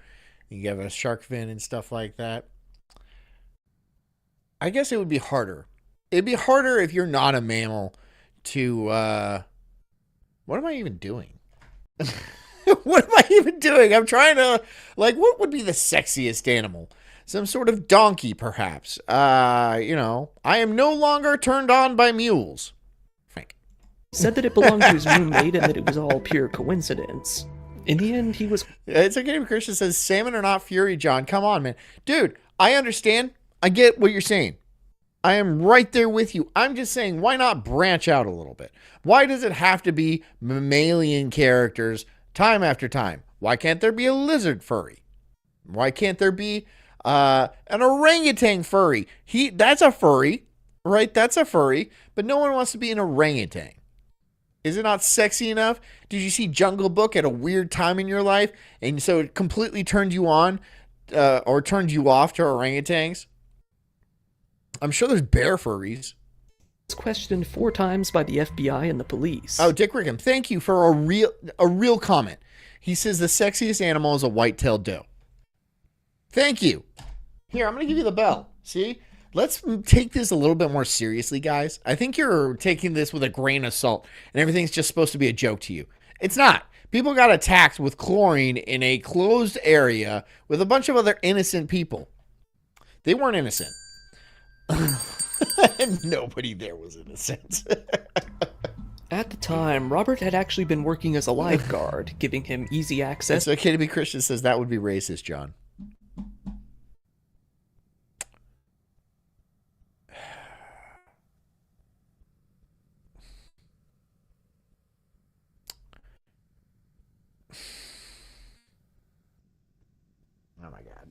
You have a shark fin and stuff like that. I guess it would be harder. It'd be harder if you're not a mammal to, what am I even doing? What am I even doing? I'm trying to, like, what would be the sexiest animal? Some sort of donkey, perhaps. I am no longer turned on by mules. Frank. Said that it belonged to his roommate and that it was all pure coincidence. In the end, he was... It's okay. Christian says, salmon are not fury, John. Come on, man. Dude, I understand. I get what you're saying. I am right there with you. I'm just saying, why not branch out a little bit? Why does it have to be mammalian characters time after time? Why can't there be a lizard furry? Why can't there be an orangutan furry? That's a furry, right? That's a furry, but no one wants to be an orangutan. Is it not sexy enough? Did you see Jungle Book at a weird time in your life, and so it completely turned you on or turned you off to orangutans? I'm sure there's bear furries. Questioned 4 times by the FBI and the police. Oh, Dick Rickham, thank you for a real comment. He says the sexiest animal is a white-tailed doe. Thank you. Here, I'm going to give you the bell. See? Let's take this a little bit more seriously, guys. I think you're taking this with a grain of salt, and everything's just supposed to be a joke to you. It's not. People got attacked with chlorine in a closed area with a bunch of other innocent people. They weren't innocent. Nobody there was innocent. At the time, Robert had actually been working as a lifeguard, giving him easy access. It's okay to be Christian says that would be racist, John. Oh my God.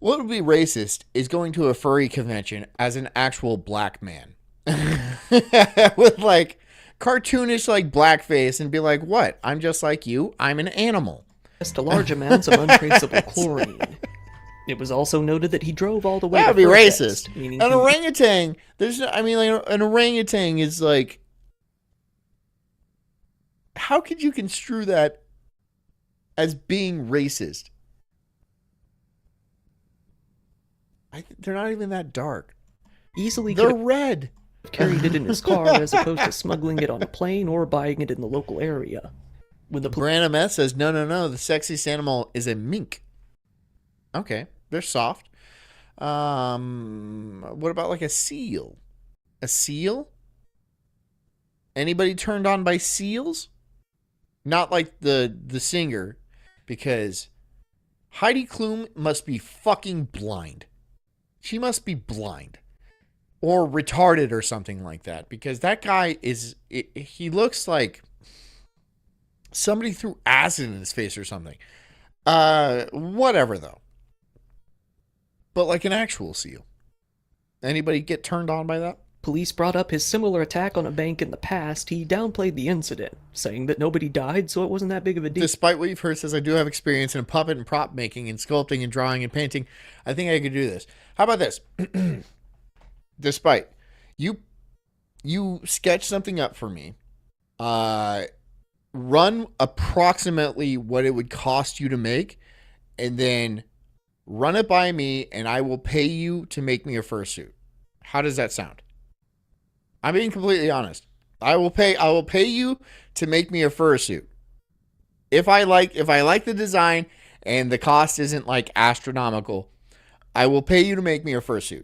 What would be racist is going to a furry convention as an actual black man with like cartoonish like blackface and be like, what? I'm just like you. I'm an animal. To large amounts of untraceable chlorine. It was also noted that he drove all the way That to would be Furfest, racist. meaning An he- orangutan, like an orangutan is like, how could you construe that as being racist? They're not even that dark. easily They're could have red. carried it in his car as opposed to smuggling it on a plane or buying it in the local area. When the Brandon Meth says, no. The sexiest animal is a mink. Okay, they're soft. What about like a seal? A seal? Anybody turned on by seals? Not like the singer, because Heidi Klum must be fucking blind. She must be blind. Or retarded or something like that. Because that guy he looks like somebody threw acid in his face or something. Whatever though. But like an actual seal. Anybody get turned on by that? police brought up his similar attack on a bank in the past, he downplayed the incident, saying that nobody died, so it wasn't that big of a deal. Despite what you've heard, says, I do have experience in puppet and prop making and sculpting and drawing and painting. I think I could do this. How about this? Despite you sketch something up for me, run approximately what it would cost you to make, and then run it by me, and I will pay you to make me a fursuit. How does that sound? I'm being completely honest. I will pay you to make me a fursuit. If I like the design and the cost isn't like astronomical, I will pay you to make me a fursuit.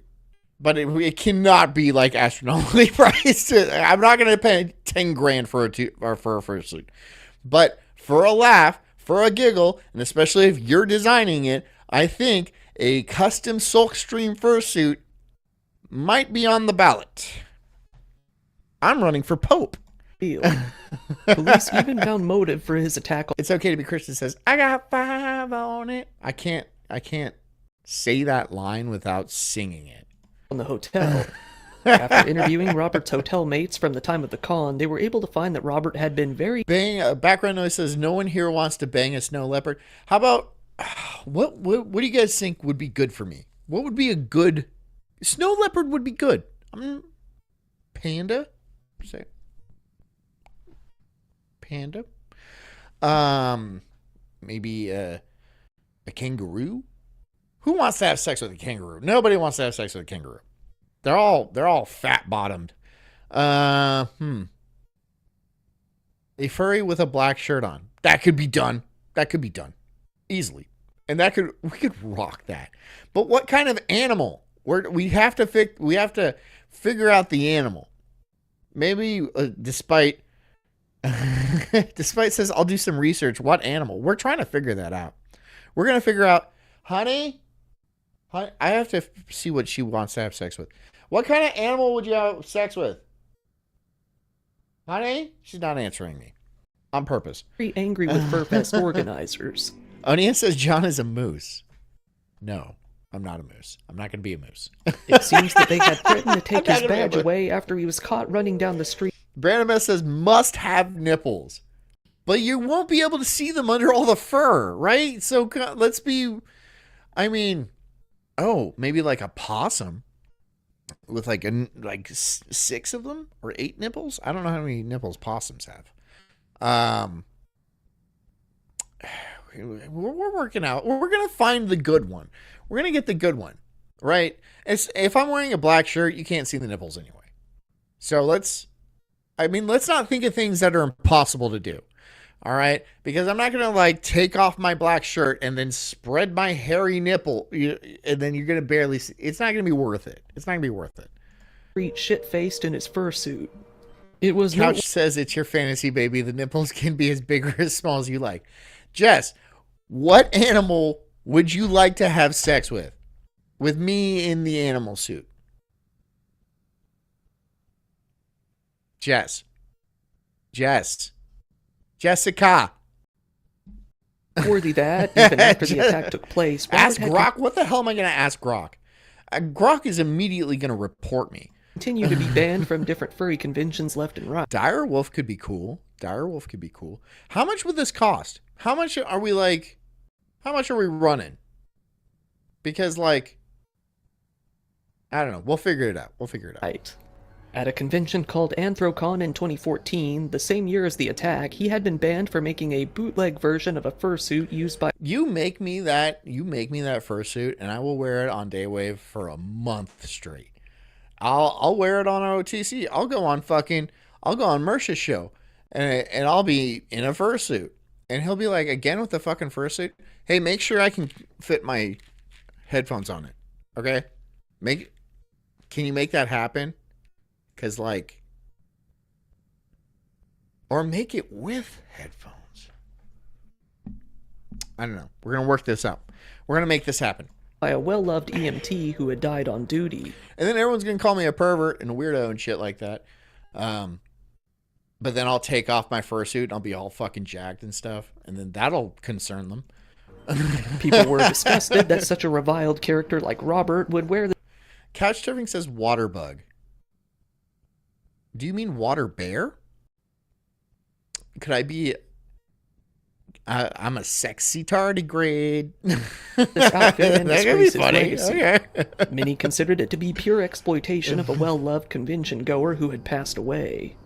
But it cannot be like astronomically priced. I'm not going to pay 10 grand for a fursuit. But for a laugh, for a giggle, and especially if you're designing it, I think a custom Sulk Stream fursuit might be on the ballot. I'm running for Pope. Police even found motive for his attack. It's okay to be Christian says, I got 5 on it. I can't say that line without singing it. On the hotel. After interviewing Robert's hotel mates from the time of the con, they were able to find that Robert had been very... Background noise says, no one here wants to bang a snow leopard. How about, what do you guys think would be good for me? What would be a good... Snow leopard would be good. Panda? Say panda. Maybe a kangaroo. Who wants to have sex with a kangaroo? Nobody wants to have sex with a kangaroo. They're all fat bottomed. A furry with a black shirt on. That could be done. Easily. And we could rock that. But what kind of animal? We have to figure out the animal. Maybe despite says, I'll do some research. What animal? We're trying to figure that out. We're going to figure out, honey, I have to see what she wants to have sex with. What kind of animal would you have sex with? Honey? She's not answering me. On purpose. very angry with Furfest organizers. Onion says John is a moose. No, I'm not a moose. I'm not going to be a moose. It seems that they had threatened to take his badge away after he was caught running down the street. Brandon Mess says must have nipples. But you won't be able to see them under all the fur, right? So let's be... maybe like a possum with like 6 of them or 8 nipples. I don't know how many nipples possums have. We're working out. We're gonna find the good one. We're gonna get the good one, right? If I'm wearing a black shirt, you can't see the nipples anyway. So let's not think of things that are impossible to do. All right, because I'm not gonna take off my black shirt and then spread my hairy nipple, and then you're gonna barely see. It's not gonna be worth it. Shit-faced in his fursuit. It was Couch says it's your fantasy, baby. The nipples can be as big or as small as you like. Jess, what animal would you like to have sex with? With me in the animal suit. Jessica. worthy that, even after the attack took place. Ask Grok. What the hell am I going to ask Grok? Grok is immediately going to report me. continue to be banned from different furry conventions left and right. Dire Wolf could be cool. Dire Wolf could be cool. How much would this cost? How much are we running? Because, like, I don't know. We'll figure it out. Right. At a convention called Anthrocon in 2014, the same year as the attack, he had been banned for making a bootleg version of a fursuit used by... You make me that fursuit, and I will wear it on Daywave for a month straight. I'll wear it on OTC. I'll go on Mersha's show, and I'll be in a fursuit. And he'll be like, again with the fucking fursuit, hey, make sure I can fit my headphones on it. Okay? Can you make that happen? Because, like, or make it with headphones. I don't know. We're going to work this out. We're going to make this happen. By a well-loved EMT who had died on duty. And then everyone's going to call me a pervert and a weirdo and shit like that. But then I'll take off my fursuit and I'll be all fucking jacked and stuff. And then that'll concern them. People were disgusted that such a reviled character like Robert would wear the... Couch Surfing says water bug. Do you mean water bear? Could I be... I'm a sexy tardigrade. This outfit and That could be disgrace his funny. legacy. Okay. Many considered it to be pure exploitation of a well-loved convention goer who had passed away.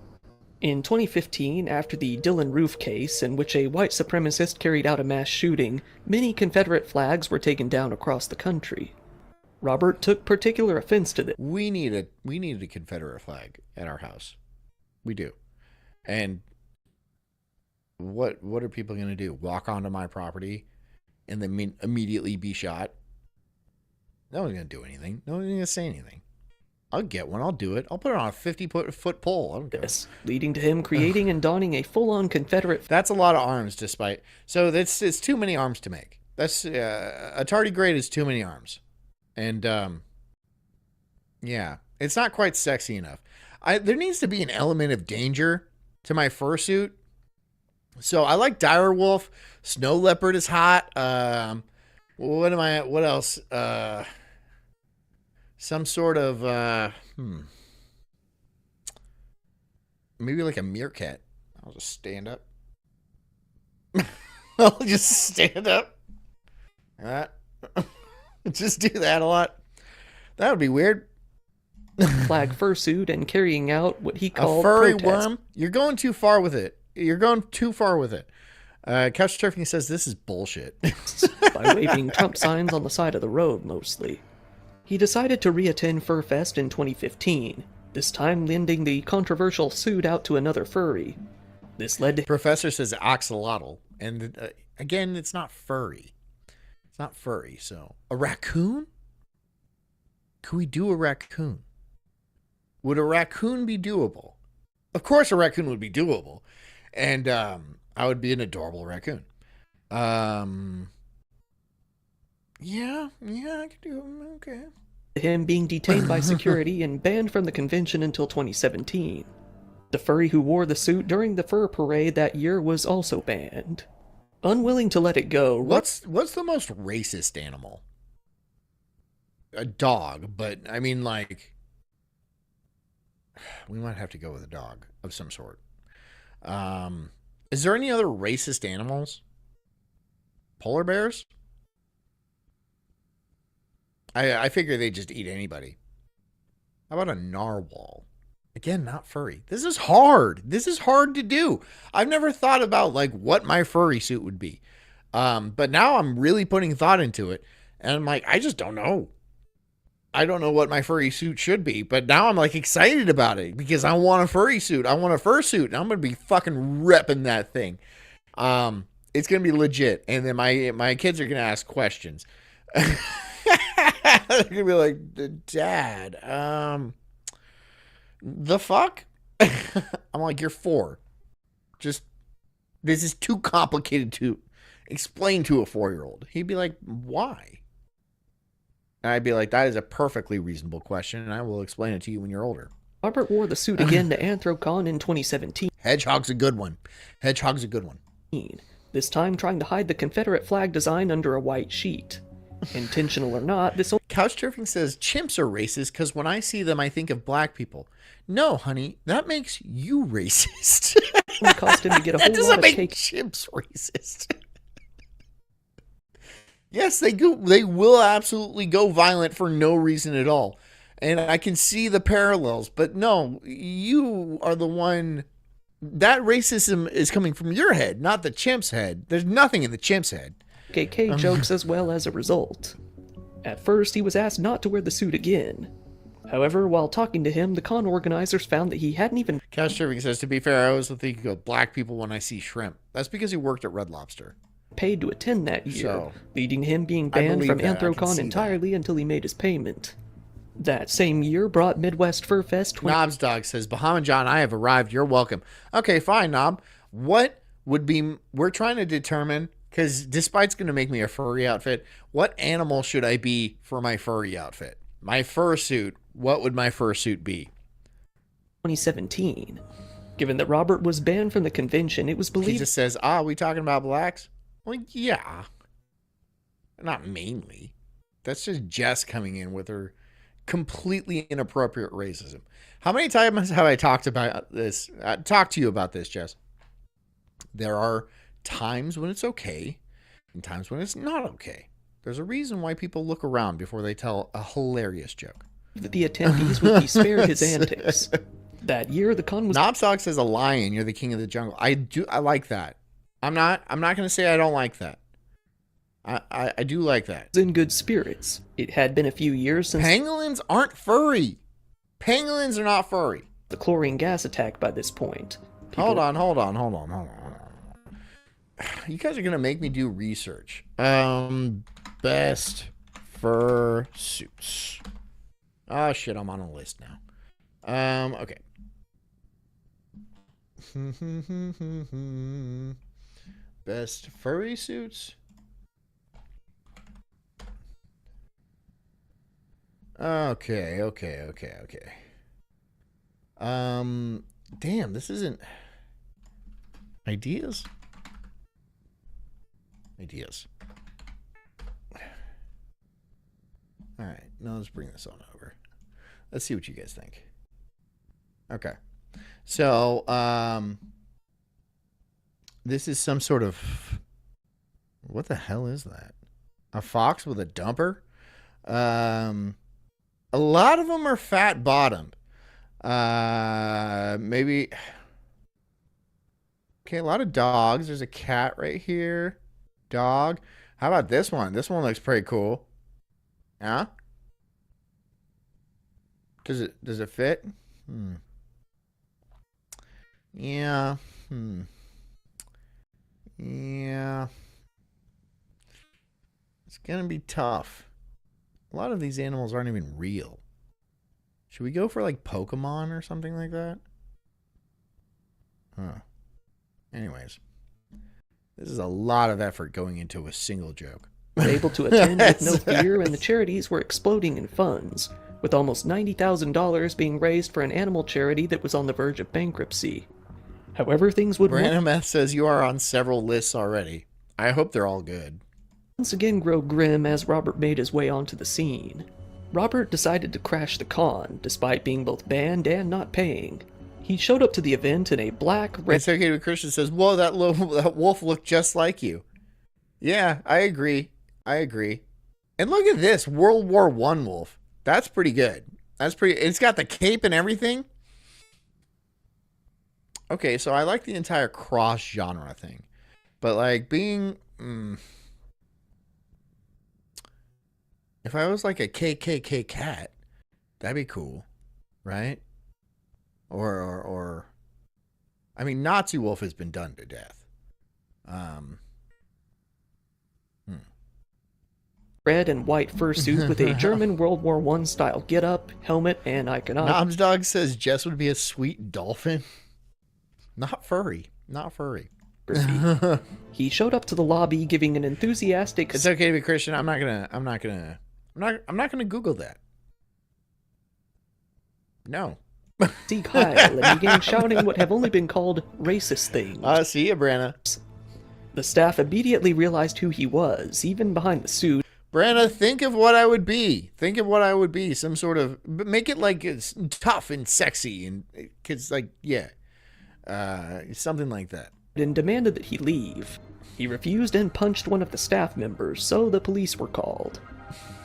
In 2015, after the Dylan Roof case, in which a white supremacist carried out a mass shooting, many Confederate flags were taken down across the country. Robert took particular offense to this. We need a Confederate flag at our house. We do. And what are people going to do? Walk onto my property and then immediately be shot? No one's going to do anything. No one's going to say anything. I'll get one. I'll do it. I'll put it on a 50-foot pole. I don't care. This, leading to him creating and donning a full-on Confederate... That's a lot of arms, despite... So it's too many arms to make. That's a tardigrade is too many arms. And, yeah, it's not quite sexy enough. There needs to be an element of danger to my fursuit. So I like Dire Wolf. Snow Leopard is hot. What else? Some sort of, maybe like a meerkat. I'll just stand up. I'll just stand up. All right. Just do that a lot. That would be weird. flag fursuit and carrying out what he called a furry protest. worm. You're going too far with it. Couch Surfing says this is bullshit. By waving Trump signs on the side of the road, mostly. He decided to re-attend Furfest in 2015, this time lending the controversial suit out to another furry. This led to... Professor says axolotl. And again, it's not furry. It's not furry, so... A raccoon? Could we do a raccoon? Would a raccoon be doable? Of course a raccoon would be doable. And I would be an adorable raccoon. Yeah, I could do him. Okay. Him being detained by security and banned from the convention until 2017. The furry who wore the suit during the fur parade that year was also banned. Unwilling to let it go... What's the most racist animal? A dog, but I mean, like... We might have to go with a dog of some sort. Is there any other racist animals? Polar bears? I figure they just eat anybody. How about a narwhal? Again, not furry. This is hard. This is hard to do. I've never thought about like what my furry suit would be. But now I'm really putting thought into it. And I'm like, I just don't know. I don't know what my furry suit should be. But now I'm like excited about it because I want a furry suit. I want a fursuit. And I'm going to be fucking repping that thing. It's going to be legit. And then my kids are going to ask questions. They're going to be like, Dad, the fuck? I'm like, you're 4. This is too complicated to explain to a 4-year-old. He'd be like, why? And I'd be like, that is a perfectly reasonable question, and I will explain it to you when you're older. Robert wore the suit again to Anthrocon in 2017. Hedgehog's a good one. This time trying to hide the Confederate flag design under a white sheet. Intentional or not, this... Couch Surfing says chimps are racist because when I see them, I think of black people. No, honey, that makes you racist. It cost him to get a That whole doesn't lot of make cake. chimps racist. Yes, they go. They will absolutely go violent for no reason at all, and I can see the parallels. But no, you are the one. That racism is coming from your head, not the chimp's head. There's nothing in the chimp's head. KK jokes as well as a result. At first, he was asked not to wear the suit again. However, while talking to him, the con organizers found that he hadn't even Couch Surfing says, to be fair, I always think of black people when I see shrimp. That's because he worked at Red Lobster. paid to attend that year, So, leading to him being I banned believe from that. I can Anthrocon see entirely until he made his payment. That same year brought Midwest Fur Fest Knob's Dog says, Bahama John, I have arrived. You're welcome. Okay, fine, Knob. What would be, we're trying to determine, because Despite's going to make me a furry outfit, what animal should I be for my furry outfit? My fursuit, what would my fursuit be? 2017. Given that Robert was banned from the convention, it was He believed just says, we talking about blacks? Well, yeah. Not mainly. That's just Jess coming in with her completely inappropriate racism. How many times have I talked about this? Talked to you about this, Jess? There are times when it's okay and times when it's not okay. There's a reason why people look around before they tell a hilarious joke. that the attendees would be spared his antics. That year, the con was Knobsock says a lion, you're the king of the jungle. I like that. I'm not gonna say I don't like that. I do like that. in good spirits. It had been a few years since Pangolins aren't furry. Pangolins are not furry. the chlorine gas attack by this point. Hold on. You guys are gonna make me do research. Best fur suits. Oh shit, I'm on a list now. Okay. Best furry suits. Okay. Damn, this isn't ideas. All right, now let's bring this on over. Let's see what you guys think. Okay. So, this is some sort of, what the hell is that? A fox with a dumper? A lot of them are fat bottomed. Maybe. Okay, a lot of dogs. There's a cat right here. Dog. How about this one? This one looks pretty cool. Yeah? Does it fit? Yeah. Yeah. It's gonna be tough. A lot of these animals aren't even real. Should we go for like Pokemon or something like that? Huh. Anyways. This is a lot of effort going into a single joke. able to attend with no fear, and the charities were exploding in funds, with almost $90,000 being raised for an animal charity that was on the verge of bankruptcy. However, things would Brandon Meth says you are on several lists already. I hope they're all good. once again grow grim as Robert made his way onto the scene. Robert decided to crash the con, despite being both banned and not paying. He showed up to the event in a black, red... It's okay with Christian says, whoa, that wolf looked just like you. Yeah, I agree. And look at this, World War I wolf. That's pretty good. It's got the cape and everything. Okay, so I like the entire cross-genre thing. But, like, being... if I was like a KKK cat, that'd be cool, right? Or I mean, Nazi wolf has been done to death. red and white fursuit with a German World War I style getup, helmet, and iconography. Knob's Dog says Jess would be a sweet dolphin. Not furry. He showed up to the lobby giving an enthusiastic... It's okay to be Christian. I'm not gonna Google that. No. Sieg Heil, and began shouting what have only been called racist things. See ya, Branna. The staff immediately realized who he was, even behind the suit. Branda, think of what I would be. Think of what I would be. Some sort of, make it like it's tough and sexy, and because like something like that. And demanded that he leave. He refused and punched one of the staff members, so the police were called.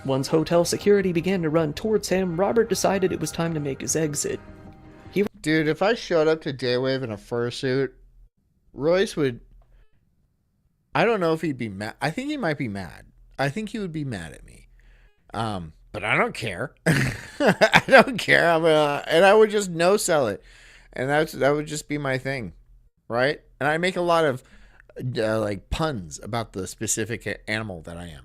Once hotel security began to run towards him, Robert decided it was time to make his exit. Dude, if I showed up to Daywave in a fursuit, Royce would... I don't know if he'd be mad. I think he might be mad. I think he would be mad at me. But I don't care. I don't care. And I would just no-sell it. And that would just be my thing. Right? And I make a lot of like puns about the specific animal that I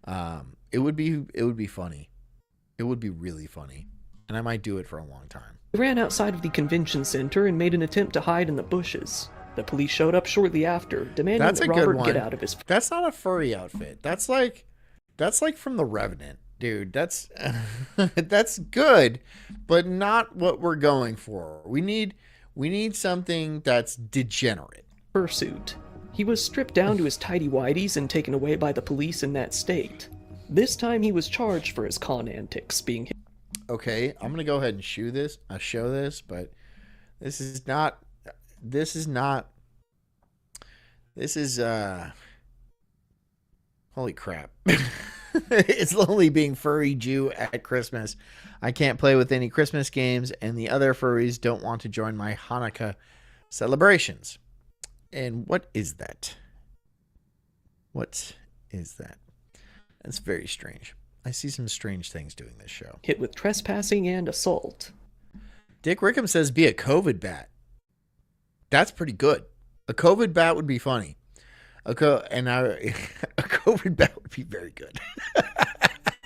am. It would be funny. It would be really funny. And I might do it for a long time. He ran outside of the convention center and made an attempt to hide in the bushes. The police showed up shortly after, demanding that Robert get out of his... That's not a furry outfit. That's like from The Revenant, dude. That's that's good, but not what we're going for. We need something that's degenerate. Fursuit. He was stripped down to his tighty-whities and taken away by the police in that state. This time he was charged for his con antics, being... Okay, I'm gonna go ahead and show this, but this is holy crap. It's lonely being furry Jew at Christmas. I can't play with any Christmas games, and the other furries don't want to join my Hanukkah celebrations. And what is that? What is that? That's very strange. I see some strange things doing this show. Hit with trespassing and assault. Dick Rickham says be a COVID bat. That's pretty good. A COVID bat would be funny. A COVID bat would be very good.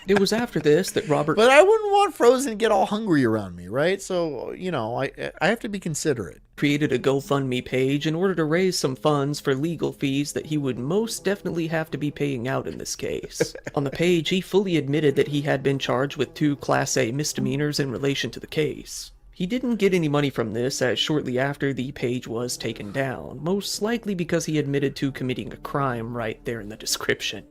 It was after this that Robert... But I wouldn't want Frozen to get all hungry around me, right? So, I have to be considerate. Created a GoFundMe page in order to raise some funds for legal fees that he would most definitely have to be paying out in this case. On the page, he fully admitted that he had been charged with 2 Class A misdemeanors in relation to the case. He didn't get any money from this, as shortly after the page was taken down, most likely because he admitted to committing a crime right there in the description.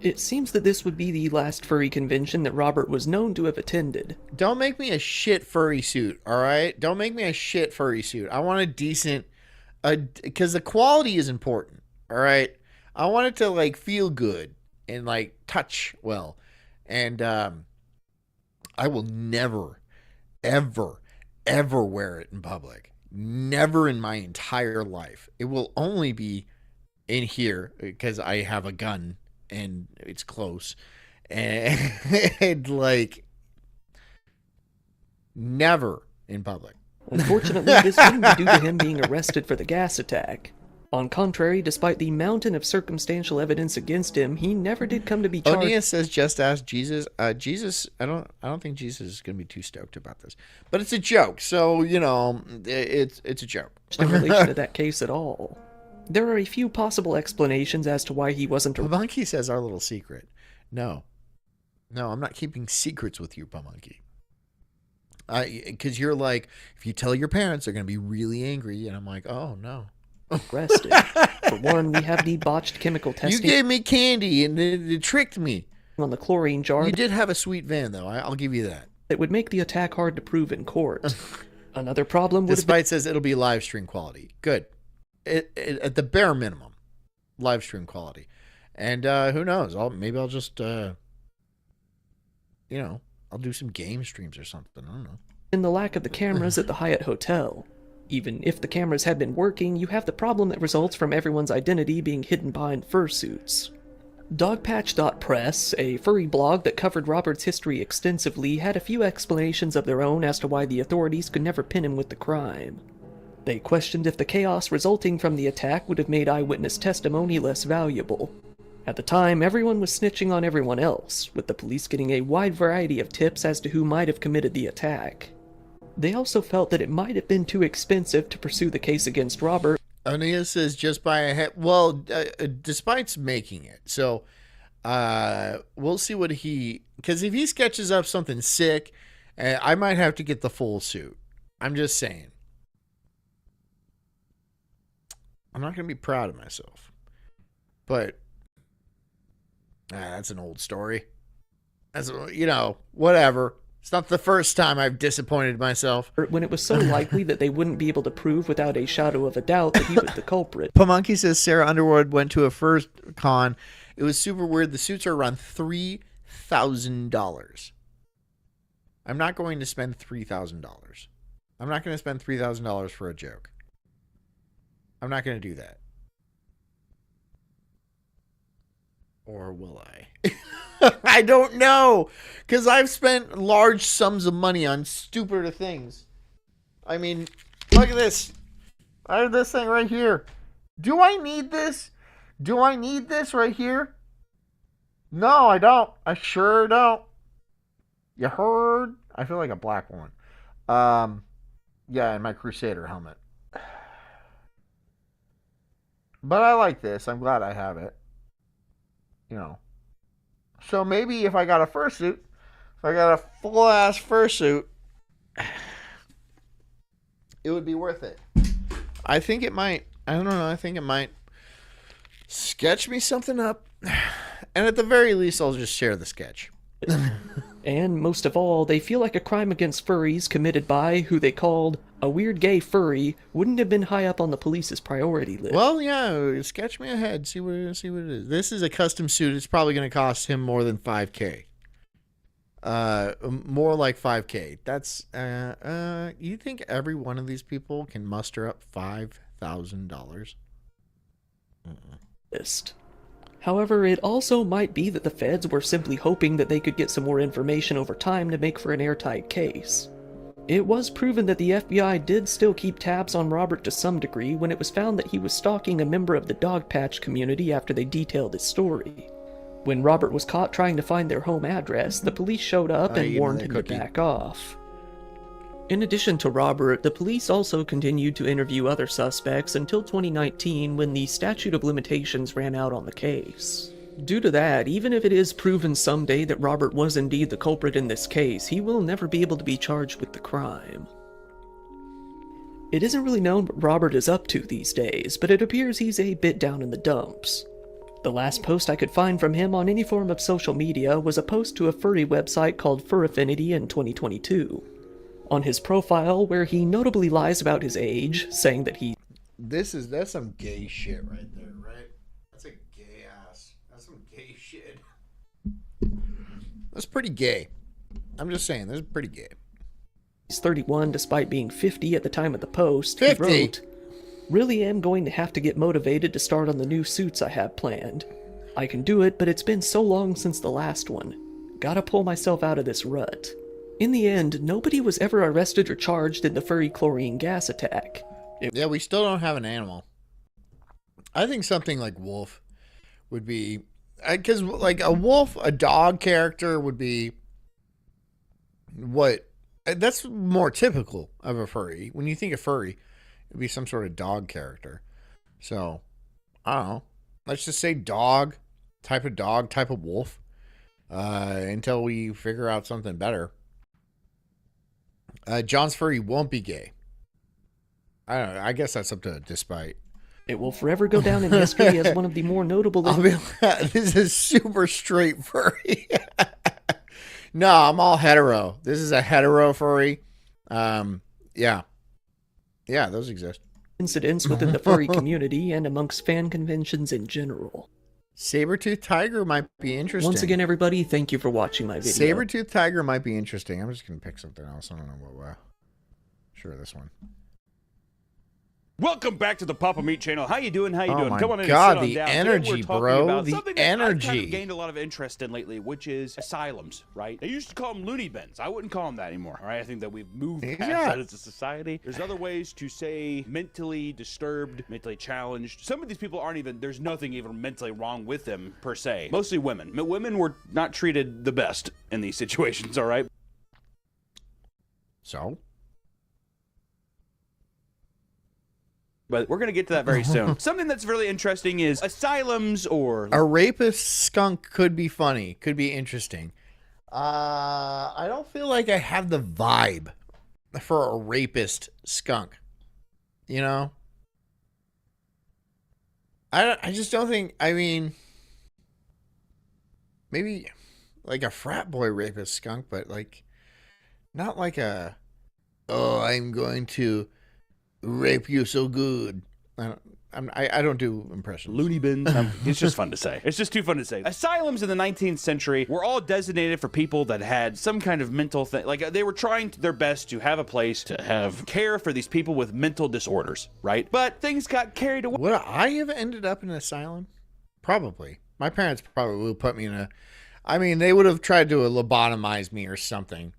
It seems that this would be the last furry convention that Robert was known to have attended. Don't make me a shit furry suit, all right? Don't make me a shit furry suit. I want a decent... because the quality is important, all right? I want it to, like, feel good and, like, touch well. And I will never, ever, ever wear it in public. Never in my entire life. It will only be in here because I have a gun and it's close. And like, never in public. Unfortunately, this wouldn't be due to him being arrested for the gas attack. On contrary, despite the mountain of circumstantial evidence against him, he never did come to be charged. Onia says, just ask Jesus. Jesus, I don't think Jesus is going to be too stoked about this. But it's a joke, so, it's a joke. In relation to that case at all. There are a few possible explanations as to why he wasn't... Pamunky says our little secret. No, I'm not keeping secrets with you, Pamunky. Because you're like, if you tell your parents, they're going to be really angry. And I'm like, oh, no. Arrested. For one, we have the botched chemical testing. You gave me candy and it tricked me. On the chlorine jar. You did have a sweet van, though. I'll give you that. It would make the attack hard to prove in court. Another problem would Despite says it'll be live stream quality. Good. At the bare minimum, live stream quality. And who knows? Maybe I'll just, I'll do some game streams or something. I don't know. In the lack of the cameras at the Hyatt Hotel. Even if the cameras had been working, you have the problem that results from everyone's identity being hidden behind fursuits. Dogpatch.press, a furry blog that covered Robert's history extensively, had a few explanations of their own as to why the authorities could never pin him with the crime. They questioned if the chaos resulting from the attack would have made eyewitness testimony less valuable. At the time, everyone was snitching on everyone else, with the police getting a wide variety of tips as to who might have committed the attack. They also felt that it might have been too expensive to pursue the case against Robert. Onia says just buy a head. Well, despite making it. So, we'll see what because if he sketches up something sick, I might have to get the full suit. I'm just saying. I'm not going to be proud of myself. But That's an old story. That's, whatever. It's not the first time I've disappointed myself. When it was so likely that they wouldn't be able to prove without a shadow of a doubt that he was the culprit. Pamunky says Sarah Underwood went to a first con. It was super weird. The suits are around $3,000. I'm not going to spend $3,000. I'm not going to spend $3,000 for a joke. I'm not going to do that. Or will I? I don't know. Because I've spent large sums of money on stupider things. I mean, look at this. I have this thing right here. Do I need this? Do I need this right here? No, I don't. I sure don't. You heard? I feel like a black woman. Yeah, and my Crusader helmet. But I like this. I'm glad I have it. So maybe if I got a fursuit, if I got a full-ass fursuit, it would be worth it. I think it might. I don't know. I think it might. Sketch me something up. And at the very least, I'll just share the sketch. And most of all, they feel like a crime against furries committed by who they called a weird gay furry wouldn't have been high up on the police's priority list. Well, yeah, sketch me ahead. See what it is. This is a custom suit. It's probably going to cost him more than $5,000. More like $5,000. That's you think every one of these people can muster up $5,000? List. However, it also might be that the feds were simply hoping that they could get some more information over time to make for an airtight case. It was proven that the FBI did still keep tabs on Robert to some degree when it was found that he was stalking a member of the dog patch community after they detailed his story. When Robert was caught trying to find their home address, the police showed up and warned him to back off. In addition to Robert, the police also continued to interview other suspects until 2019 when the statute of limitations ran out on the case. Due to that, even if it is proven someday that Robert was indeed the culprit in this case, he will never be able to be charged with the crime. It isn't really known what Robert is up to these days, but it appears he's a bit down in the dumps. The last post I could find from him on any form of social media was a post to a furry website called Fur Affinity in 2022. On his profile, where he notably lies about his age, saying that he... That's some gay shit right there, right? That's a gay ass. That's some gay shit. That's pretty gay. I'm just saying, that's pretty gay. He's 31 despite being 50 at the time of the post. 50? He wrote, "Really am going to have to get motivated to start on the new suits I have planned. I can do it, but it's been so long since the last one. Gotta pull myself out of this rut." In the end, nobody was ever arrested or charged in the furry chlorine gas attack. Yeah, we still don't have an animal. I think something like wolf would be... Because, like, a wolf, a dog character would be... What... That's more typical of a furry. When you think of furry, it'd be some sort of dog character. So, I don't know. Let's just say dog, type of wolf, until we figure out something better. John's furry won't be gay. I don't know. I guess that's up to despite. It will forever go down in history as one of the more notable... This is super straight furry. No, I'm all hetero. This is a hetero furry. Yeah, those exist. Incidents within the furry community and amongst fan conventions in general. Saber-toothed tiger might be interesting. Once again, everybody, thank you for watching my video. Saber-toothed tiger might be interesting. I'm just going to pick something else. I don't know what. Sure, this one. Welcome back to the Papa Meat channel. How you doing? How you doing? My Come on in God, and the sit on down. energy, Today we're talking bro. about The something that energy. I've kind of gained a lot of interest in lately, which is asylums, right? They used to call them loony bins. I wouldn't call them that anymore, all right? I think that we've moved past that as a society. There's other ways to say mentally disturbed, mentally challenged. Some of these people aren't even, there's nothing even mentally wrong with them, per se. Mostly women. Women were not treated the best in these situations, all right? So? But we're going to get to that very soon. Something that's really interesting is asylums or... A rapist skunk could be funny. Could be interesting. I don't feel like I have the vibe for a rapist skunk. You know? I just don't think... I mean... maybe like a frat boy rapist skunk, but like not like a, oh, I'm going to rape you so good. I don't do impressions. Looney bins. It's just fun to say. It's just too fun to say. Asylums in the 19th century were all designated for people that had some kind of mental thing. Like, they were trying their best to have a place to have care for these people with mental disorders, right? But things got carried away. Would I have ended up in an asylum? Probably. My parents probably would put me in a... I mean, they would have tried to lobotomize me or something.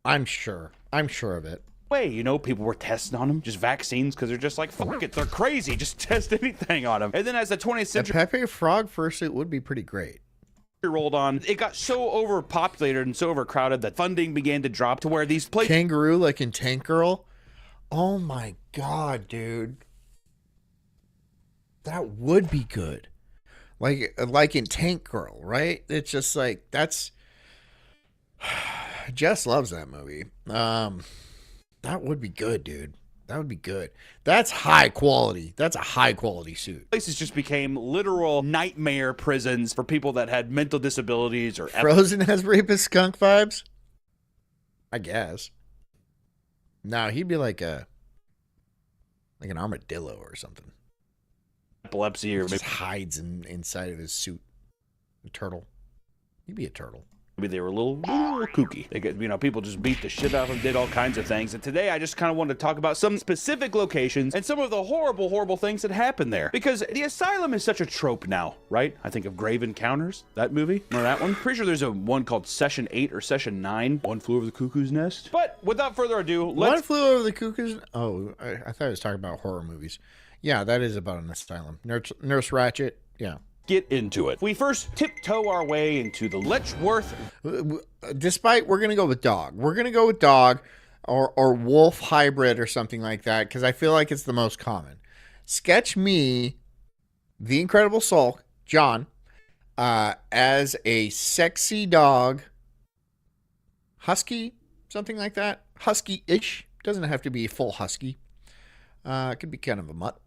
I'm sure. I'm sure of it. You know, people were testing on them, just vaccines, because they're just like, fuck it, they're crazy, just test anything on them. And then as the 20th century... A Pepe Frog fursuit would be pretty great. Rolled on, it got so overpopulated and so overcrowded that funding began to drop to where these places... Kangaroo like in Tank Girl? Oh my god, dude. That would be good. Like in Tank Girl, right? It's just like, that's... Jess loves that movie. That would be good, dude. That would be good. That's high quality. That's a high quality suit. Places just became literal nightmare prisons for people that had mental disabilities or... Frozen has rapist skunk vibes? I guess. No, he'd be like an armadillo or something. Epilepsy or... Just hides inside of his suit. A turtle. He'd be a turtle. Maybe they were a little kooky. They get, you know, people just beat the shit out of them, did all kinds of things. And today I just kind of wanted to talk about some specific locations and some of the horrible, horrible things that happened there. Because the asylum is such a trope now, right? I think of Grave Encounters, that movie. Remember that one? Pretty sure there's a one called Session 8 or Session 9. One Flew Over the Cuckoo's Nest. But without further ado, One Flew Over the Cuckoo's... Oh, I thought I was talking about horror movies. Yeah, that is about an asylum. Nurse Ratched, yeah. Get into it. We first tiptoe our way into the Letchworth. Despite, we're going to go with dog. We're going to go with dog or wolf hybrid or something like that because I feel like it's the most common. Sketch me, the Incredible Sulk, John, as a sexy dog, husky, something like that. Husky-ish. Doesn't have to be full husky. It could be kind of a mutt.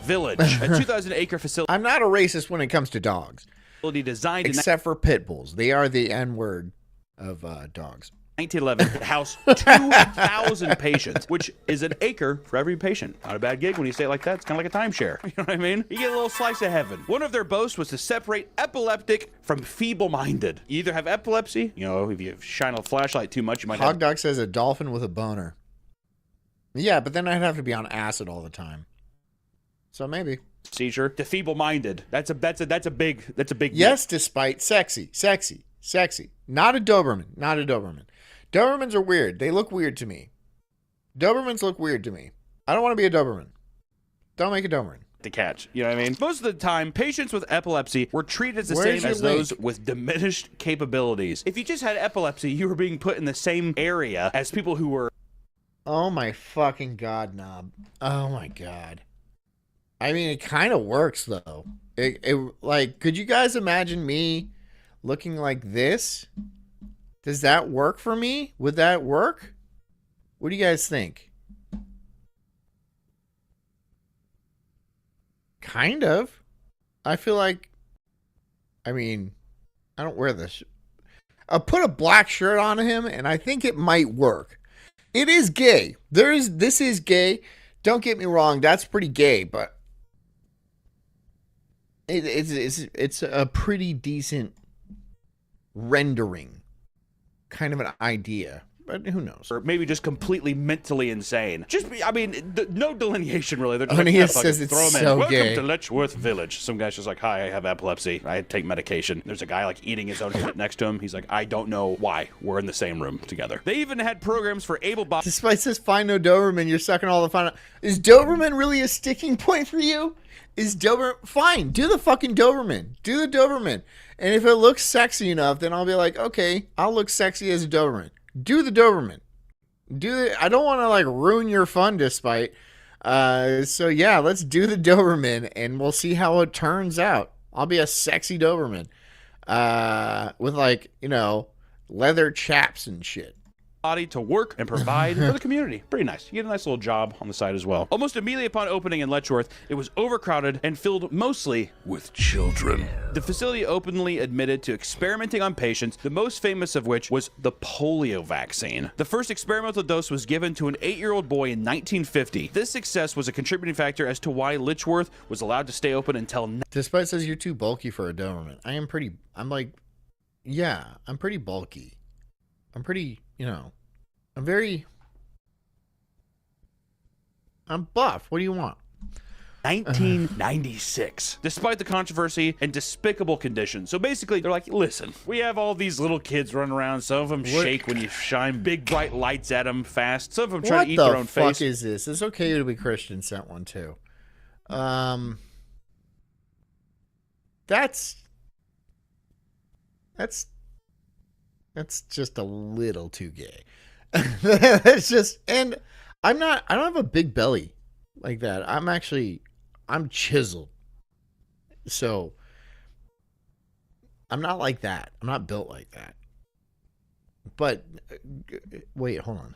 Village, a 2,000-acre facility. I'm not a racist when it comes to dogs. Designed except for pit bulls. They are the N-word of dogs. 1911 house 2,000 patients, which is an acre for every patient. Not a bad gig when you say it like that. It's kind of like a timeshare. You know what I mean? You get a little slice of heaven. One of their boasts was to separate epileptic from feeble-minded. You either have epilepsy, you know, if you shine a flashlight too much, you might Hog Dog says a dolphin with a boner. Yeah, but then I'd have to be on acid all the time. So maybe seizure. To feeble-minded. That's a big. Yes, despite sexy. Not a Doberman. Dobermans are weird. They look weird to me. Dobermans look weird to me. I don't want to be a Doberman. Don't make a Doberman. To catch, you know what I mean? Most of the time, patients with epilepsy were treated as the same as those with diminished capabilities. If you just had epilepsy, you were being put in the same area as people who were. Oh my fucking god, knob. Oh my god. I mean, it kind of works though. It like, could you guys imagine me looking like this? Does that work for me? Would that work? What do you guys think? Kind of. I feel like, I mean, I don't wear this. I'll put a black shirt on him and I think it might work. It is gay. This is gay. Don't get me wrong. That's pretty gay, but it's a pretty decent rendering, kind of an idea, but who knows? Or maybe just completely mentally insane. No delineation really. They're just Onias says it's so Welcome gay. to Letchworth Village. Some guy's just like, hi, I have epilepsy. I take medication. There's a guy like eating his own shit next to him. He's like, I don't know why. We're in the same room together. They even had programs for able-bodied. Despite this, find no Doberman. You're sucking all the fun. Is Doberman really a sticking point for you? Is Doberman fine? Do the fucking Doberman. Do the Doberman. And if it looks sexy enough, then I'll be like, okay, I'll look sexy as a Doberman. Do the Doberman. I don't want to like ruin your fun, despite. So yeah, let's do the Doberman, and we'll see how it turns out. I'll be a sexy Doberman, with like, you know, leather chaps and shit. body to work and provide for the community. Pretty nice. You get a nice little job on the side as well. Almost immediately upon opening in Letchworth, it was overcrowded and filled mostly with children. The facility openly admitted to experimenting on patients, the most famous of which was the polio vaccine. The first experimental dose was given to an 8-year-old boy in 1950. This success was a contributing factor as to why Letchworth was allowed to stay open until Despite says you're too bulky for a Doberman. I'm pretty bulky. I'm pretty, I'm buff. What do you want? 1996, despite the controversy and despicable conditions. So basically, they're like, listen, we have all these little kids running around. Some of them shake when you shine big, bright lights at them fast. Some of them try to eat their own face. What the fuck is this? It's okay to be Christian sent one, too. That's just a little too gay. That's just, and I don't have a big belly like that. I'm chiseled. So I'm not like that. I'm not built like that. But wait, hold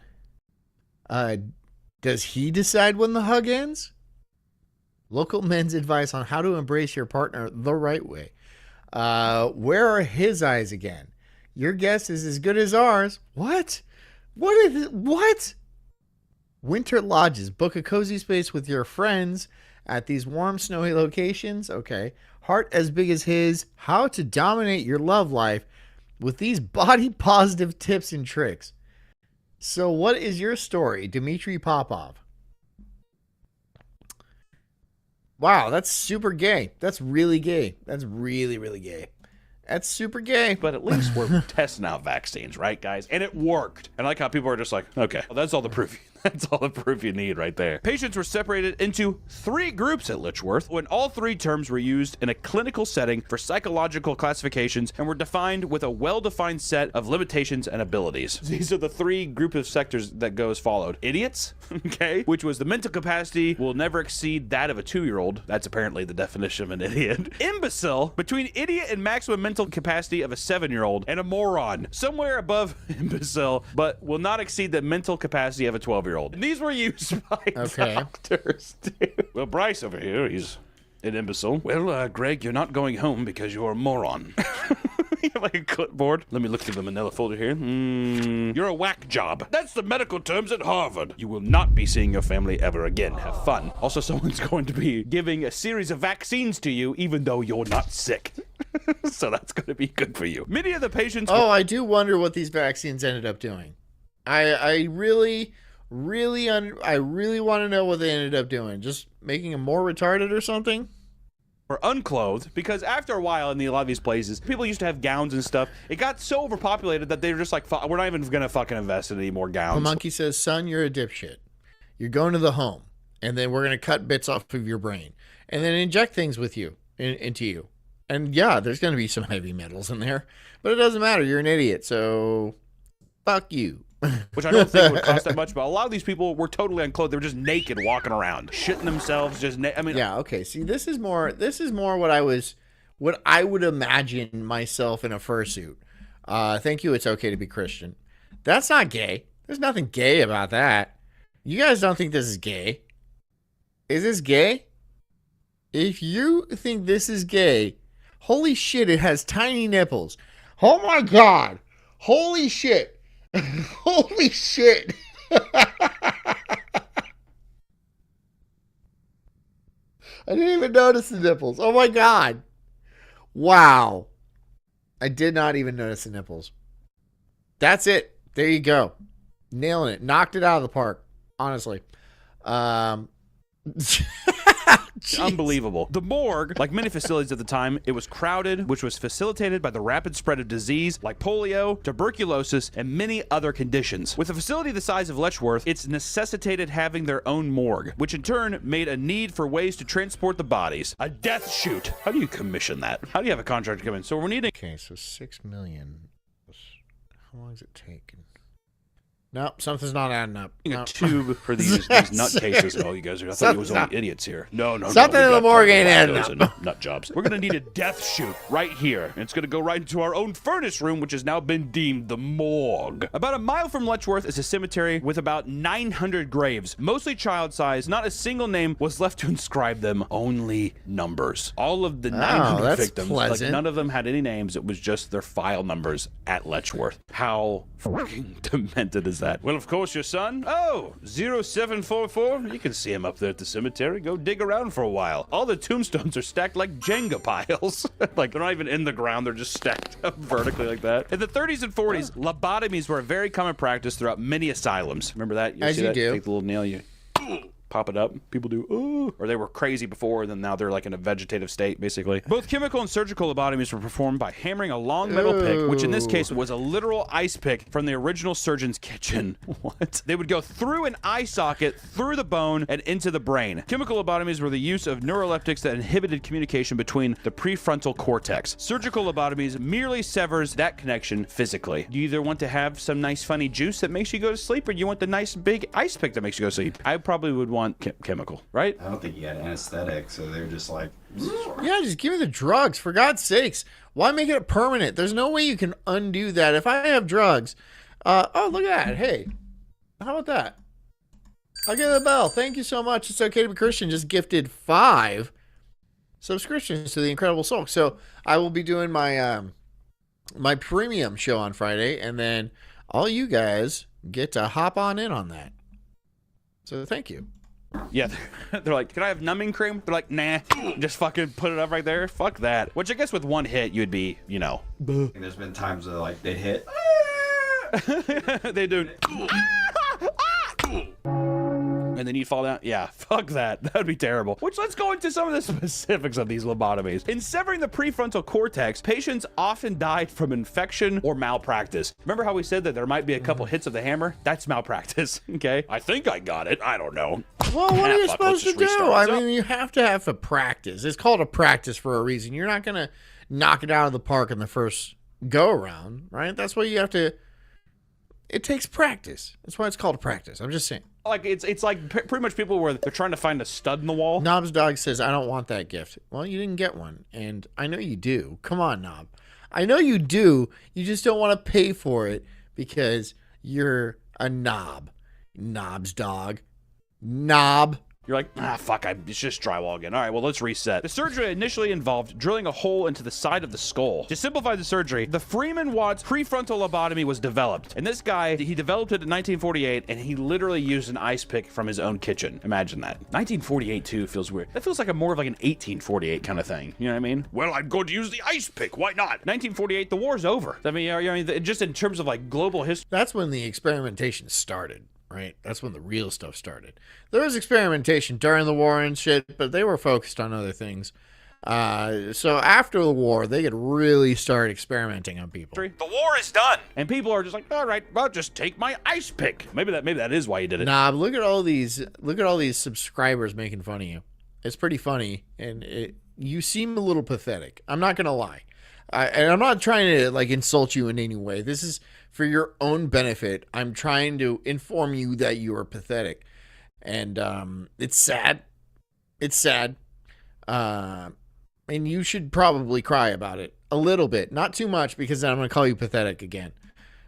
on. Does he decide when the hug ends? Local men's advice on how to embrace your partner the right way. Where are his eyes again? Your guess is as good as ours. What? What is it? What? Winter lodges. Book a cozy space with your friends at these warm, snowy locations. Okay. Heart as big as his. How to dominate your love life with these body positive tips and tricks. So what is your story, Dmitry Popov? Wow, that's super gay. That's really gay. That's really, really gay. That's super gay. But at least we're testing out vaccines, right, guys? And it worked. And I like how people are just like, okay, well, that's all the proof. That's all the proof you need right there. Patients were separated into 3 groups at Letchworth, when all 3 terms were used in a clinical setting for psychological classifications and were defined with a well-defined set of limitations and abilities. These are the 3 group of sectors that go as followed. Idiots, okay, which was the mental capacity will never exceed that of a 2-year-old. That's apparently the definition of an idiot. Imbecile, between idiot and maximum mental capacity of a 7-year-old. And a moron, somewhere above imbecile, but will not exceed the mental capacity of a 12-year-old. And these were used by doctors, too. Well, Bryce over here, he's an imbecile. Well, Greg, you're not going home because you're a moron. You have like a clipboard. Let me look through the manila folder here. You're a whack job. That's the medical terms at Harvard. You will not be seeing your family ever again. Have fun. Also, someone's going to be giving a series of vaccines to you, even though you're not sick. So that's going to be good for you. Many of the patients... Oh, I do wonder what these vaccines ended up doing. I really want to know what they ended up doing. Just making them more retarded or something? Or unclothed, because after a while in a lot of these places, people used to have gowns and stuff. It got so overpopulated that they were just like, we're not even going to fucking invest in any more gowns. The monkey says, son, you're a dipshit. You're going to the home, and then we're going to cut bits off of your brain, and then inject things with you, into you. And yeah, there's going to be some heavy metals in there, but it doesn't matter. You're an idiot, so fuck you. Which I don't think would cost that much, but a lot of these people were totally unclothed. They were just naked walking around, shitting themselves, yeah, okay. See, this is more what I would imagine myself in a fursuit. Thank you, it's okay to be Christian. That's not gay. There's nothing gay about that. You guys don't think this is gay? Is this gay? If you think this is gay, holy shit, it has tiny nipples. Oh my god. Holy shit. Holy shit. I didn't even notice the nipples. Oh my god. Wow. I did not even notice the nipples. That's it. There you go. Nailing it. Knocked it out of the park. Honestly. Unbelievable. The morgue, like many facilities at the time, it was crowded, which was facilitated by the rapid spread of disease like polio, tuberculosis, and many other conditions. With a facility the size of Letchworth, it's necessitated having their own morgue, which in turn made a need for ways to transport the bodies. A death chute. How do you commission that? How do you have a contractor come in? So we're needing... Okay, so 6 million. How long has it taken? Nope, something's not adding up. A Nope. tube for these nutcases. Oh, you guys are. I thought you was only idiots here. No. Something we in the got morgue ain't tons of adding those and nut jobs. We're gonna need a death chute right here. And it's gonna go right into our own furnace room, which has now been deemed the morgue. About a mile from Letchworth is a cemetery with about 900 graves, mostly child-sized. Not a single name was left to inscribe them. Only numbers. All of the 900 that's victims, pleasant. none of them had any names. It was just their file numbers at Letchworth. How fucking demented is that? Well, of course, your son. Oh, 0744. You can see him up there at the cemetery. Go dig around for a while. All the tombstones are stacked like Jenga piles. Like, they're not even in the ground. They're just stacked up vertically like that. In the 30s and 40s, lobotomies were a very common practice throughout many asylums. Remember that? As see you that? do. Take the little nail, you pop it up. People do, ooh. Or they were crazy before, and then now they're like in a vegetative state, basically. Both chemical and surgical lobotomies were performed by hammering a long metal pick, which in this case was a literal ice pick from the original surgeon's kitchen. What? They would go through an eye socket, through the bone, and into the brain. Chemical lobotomies were the use of neuroleptics that inhibited communication between the prefrontal cortex. Surgical lobotomies merely severs that connection physically. You either want to have some nice funny juice that makes you go to sleep, or you want the nice big ice pick that makes you go to sleep. I probably would want chemical, right? I don't think he had anesthetic, so they were just like, Yeah, just give me the drugs, for God's sakes. Why make it permanent? There's no way you can undo that. If I have drugs, oh, look at that. Hey, how about that? I'll give it a bell. Thank you so much. It's okay to be Christian. Just gifted 5 subscriptions to the Incredible Sulk. So I will be doing my my premium show on Friday, and then all you guys get to hop on in on that. So thank you. Yeah, they're like, can I have numbing cream? They're like, nah, just fucking put it up right there. Fuck that. Which I guess with one hit, you'd be, you know. and there's been times where like they hit. They do. And then you'd fall down. Yeah, fuck that. That'd be terrible. Which, let's go into some of the specifics of these lobotomies. In severing the prefrontal cortex, patients often died from infection or malpractice. Remember how we said that there might be a couple hits of the hammer? That's malpractice, okay? I think I got it. I don't know. Well, what are you Fuck, supposed let's to just do? restart. I mean, you have to have a practice. It's called a practice for a reason. You're not going to knock it out of the park in the first go around, right? That's why you have to. It takes practice. That's why it's called a practice. I'm just saying. Like, it's like pretty much people where they're trying to find a stud in the wall. Knob's dog says, I don't want that gift. Well, you didn't get one. And I know you do. Come on, Knob. I know you do. You just don't want to pay for it because you're a knob. Knob's dog. Knob. You're like, fuck, it's just drywall again. All right, well, let's reset. The surgery initially involved drilling a hole into the side of the skull. To simplify the surgery, the Freeman Watts prefrontal lobotomy was developed. And this guy, he developed it in 1948, and he literally used an ice pick from his own kitchen. Imagine that. 1948, too, feels weird. That feels like more of like an 1848 kind of thing. You know what I mean? Well, I'm going to use the ice pick. Why not? 1948, the war's over. I mean, just in terms of like global history. That's when the experimentation started, right? That's when the real stuff started. There was experimentation during the war and shit, but they were focused on other things. So after the war, they could really start experimenting on people. The war is done. And people are just like, all right, well, just take my ice pick. Maybe that is why you did it. Nah, but look at all these subscribers making fun of you. It's pretty funny, and you seem a little pathetic. I'm not gonna lie. And I'm not trying to like insult you in any way. This is for your own benefit. I'm trying to inform you that you are pathetic. And it's sad. It's sad. And you should probably cry about it a little bit. Not too much, because then I'm going to call you pathetic again.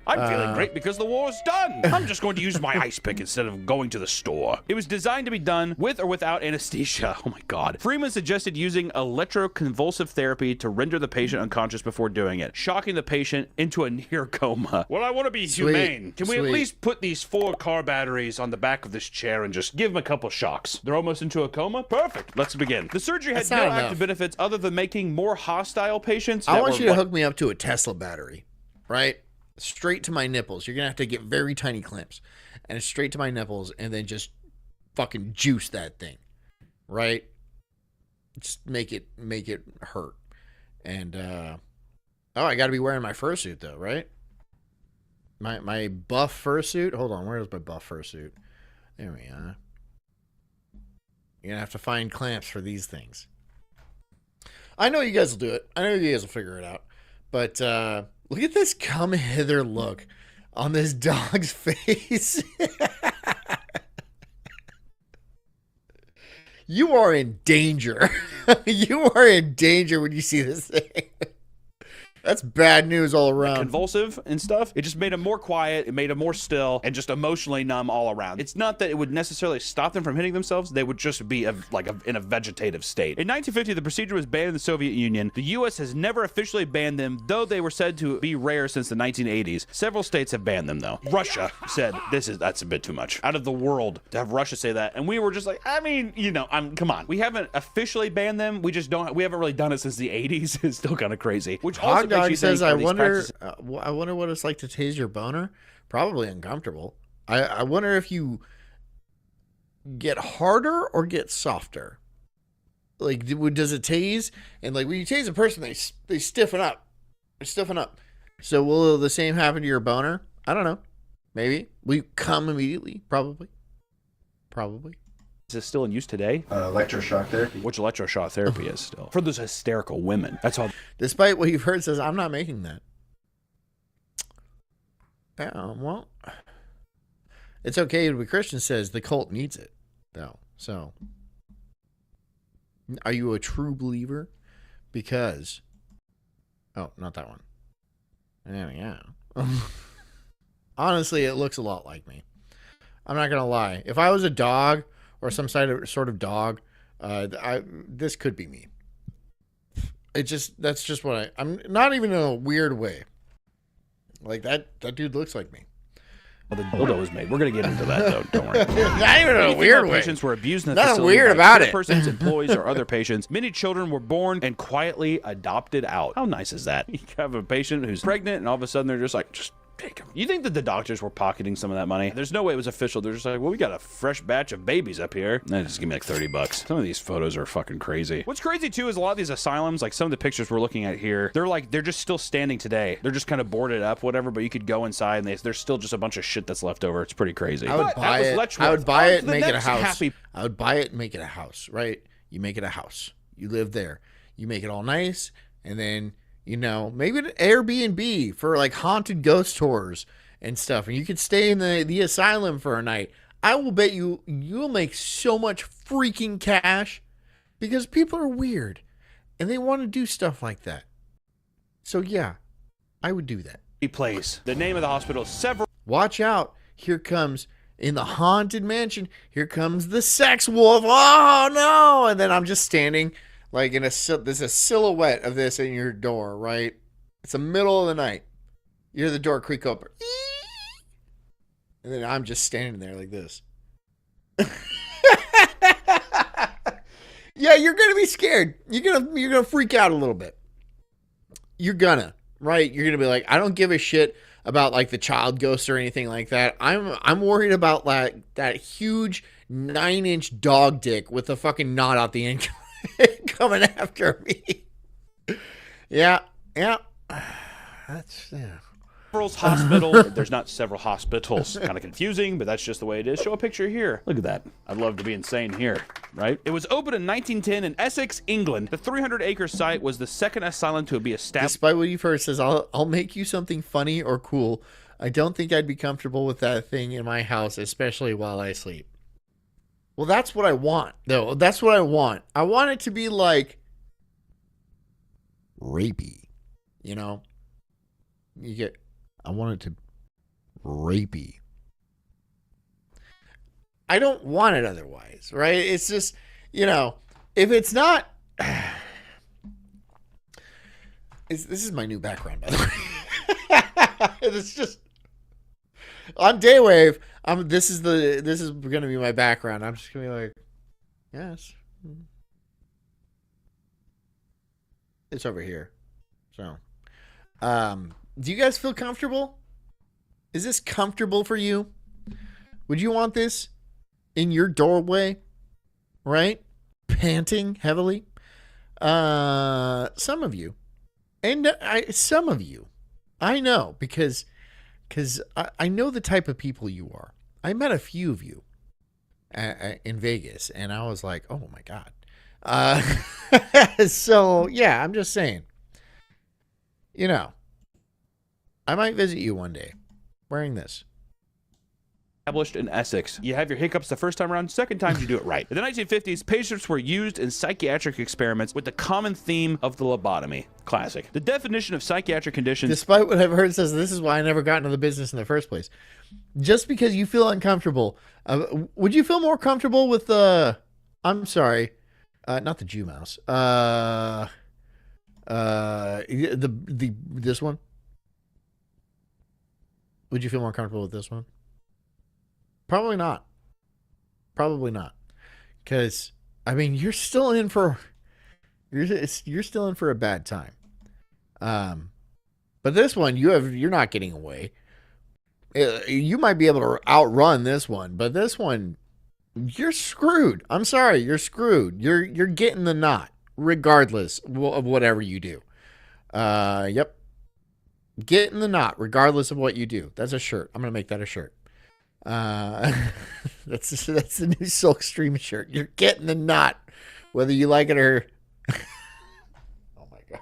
I'm feeling great because the war's done. I'm just going to use my ice pick instead of going to the store. It was designed to be done with or without anesthesia. Oh my God. Freeman suggested using electroconvulsive therapy to render the patient unconscious before doing it, shocking the patient into a near coma. Well, I want to be humane. Can we at least put these 4 car batteries on the back of this chair and just give them a couple shocks? They're almost into a coma? Perfect. Let's begin. The surgery had no active benefits other than making more hostile patients. I want you to hook me up to a Tesla battery, right? Straight to my nipples. You're gonna have to get very tiny clamps, and it's straight to my nipples, and then just fucking juice that thing, right? Just make it hurt. And I got to be wearing my fursuit though, right? My buff fursuit. Hold on, where's my buff fursuit? There we are. You're gonna have to find clamps for these things. I know you guys will do it. I know you guys will figure it out. But look at this come hither look on this dog's face. You are in danger. You are in danger when you see this thing. That's bad news all around. Convulsive and stuff. It just made them more quiet. It made them more still and just emotionally numb all around. It's not that it would necessarily stop them from hitting themselves. They would just be in a vegetative state. In 1950, the procedure was banned in the Soviet Union. The U.S. has never officially banned them, though they were said to be rare since the 1980s. Several states have banned them, though. Russia said, that's a bit too much. Out of the world to have Russia say that. And we were just like, I mean, come on. We haven't officially banned them. We haven't really done it since the 80s. It's still kind of crazy. Which also Dog says, I wonder what it's like to tase your boner. Probably uncomfortable. I wonder if you get harder or get softer. Like, does it tase? And like when you tase a person, they stiffen up. They stiffen up. So will the same happen to your boner? I don't know. Maybe. Will you come immediately? Probably. Is this still in use today? Electroshock therapy. Which electroshock therapy is still. For those hysterical women. That's all. Despite what you've heard, says, I'm not making that. Well, it's okay. But Christian says the cult needs it, though. So, are you a true believer? Because, not that one. Yeah. Honestly, it looks a lot like me. I'm not gonna lie. If I was a dog or some sort of dog, this could be me. That's just what I'm not even in a weird way. Like that dude looks like me. Well, the dildo was made. We're gonna get into that though. Don't worry. Not even in a weird way. Patients were abused in the Nothing facility weird by about care it. persons, employees, or other patients. Many children were born and quietly adopted out. How nice is that? You have a patient who's pregnant, and all of a sudden they're just take him. You think that the doctors were pocketing some of that money? There's no way it was official. They're just like, well, we got a fresh batch of babies up here. Just give me like $30. Some of these photos are fucking crazy. What's crazy too is a lot of these asylums, like some of the pictures we're looking at here, they're just still standing today. They're just kind of boarded up, whatever, but you could go inside and there's still just a bunch of shit that's left over. It's pretty crazy. I would buy it and make it a house. I would buy it and make it a house, right? You make it a house. You live there. You make it all nice, and then, maybe an Airbnb for like haunted ghost tours and stuff, and you could stay in the asylum for a night. I will bet you'll make so much freaking cash because people are weird and they want to do stuff like that. So yeah, I would do that. Place. The name of the hospital is several. Watch out. Here comes, in the haunted mansion, here comes the sex wolf. Oh no. And then I'm just standing like there's a silhouette of this in your door, right? It's the middle of the night. You hear the door creak open. And then I'm just standing there like this. Yeah, you're gonna be scared. You're gonna freak out a little bit. You're gonna, right? You're gonna be like, I don't give a shit about like the child ghost or anything like that. I'm worried about like that huge 9-inch dog dick with a fucking knot out the end coming after me. Yeah. That's Hospital. There's not several hospitals. Kind of confusing, but that's just the way it is. Show a picture here. Look at that. I'd love to be insane here, right? It was opened in 1910 in Essex, England. The 300-acre site was the second asylum to be established. Despite what you've heard, says, I'll make you something funny or cool. I don't think I'd be comfortable with that thing in my house, especially while I sleep. Well, that's what I want, though. That's what I want. I want it to be like rapey, I want it to rapey. I don't want it otherwise, right? It's just, if it's not... this is my new background, by the way. It's just... On Daywave, this is going to be my background. I'm just going to be like, yes. It's over here. So, do you guys feel comfortable? Is this comfortable for you? Would you want this in your doorway? Right? Panting heavily? Some of you. And some of you. I know because I know the type of people you are. I met a few of you in Vegas, and I was like, oh my God. So, yeah, I'm just saying. I might visit you one day. wearing this. Established in Essex. You have your hiccups the first time around, second time you do it right. In the 1950s, patients were used in psychiatric experiments with the common theme of the lobotomy. Classic. The definition of psychiatric conditions... Despite what I've heard says, this is why I never got into the business in the first place. Just because you feel uncomfortable. Would you feel more comfortable with the... I'm sorry. Not the Jew mouse. This one? Would you feel more comfortable with this one? Probably not. Probably not. Because, I mean, you're still in for a bad time. But this one, you're not getting away. You might be able to outrun this one, but this one, you're screwed. I'm sorry, you're screwed. You're getting the knot, regardless of whatever you do. Yep. Getting the knot, regardless of what you do. That's a shirt. I'm gonna make that a shirt. That's the new Sulk stream shirt. You're getting the knot, whether you like it or. Oh my god!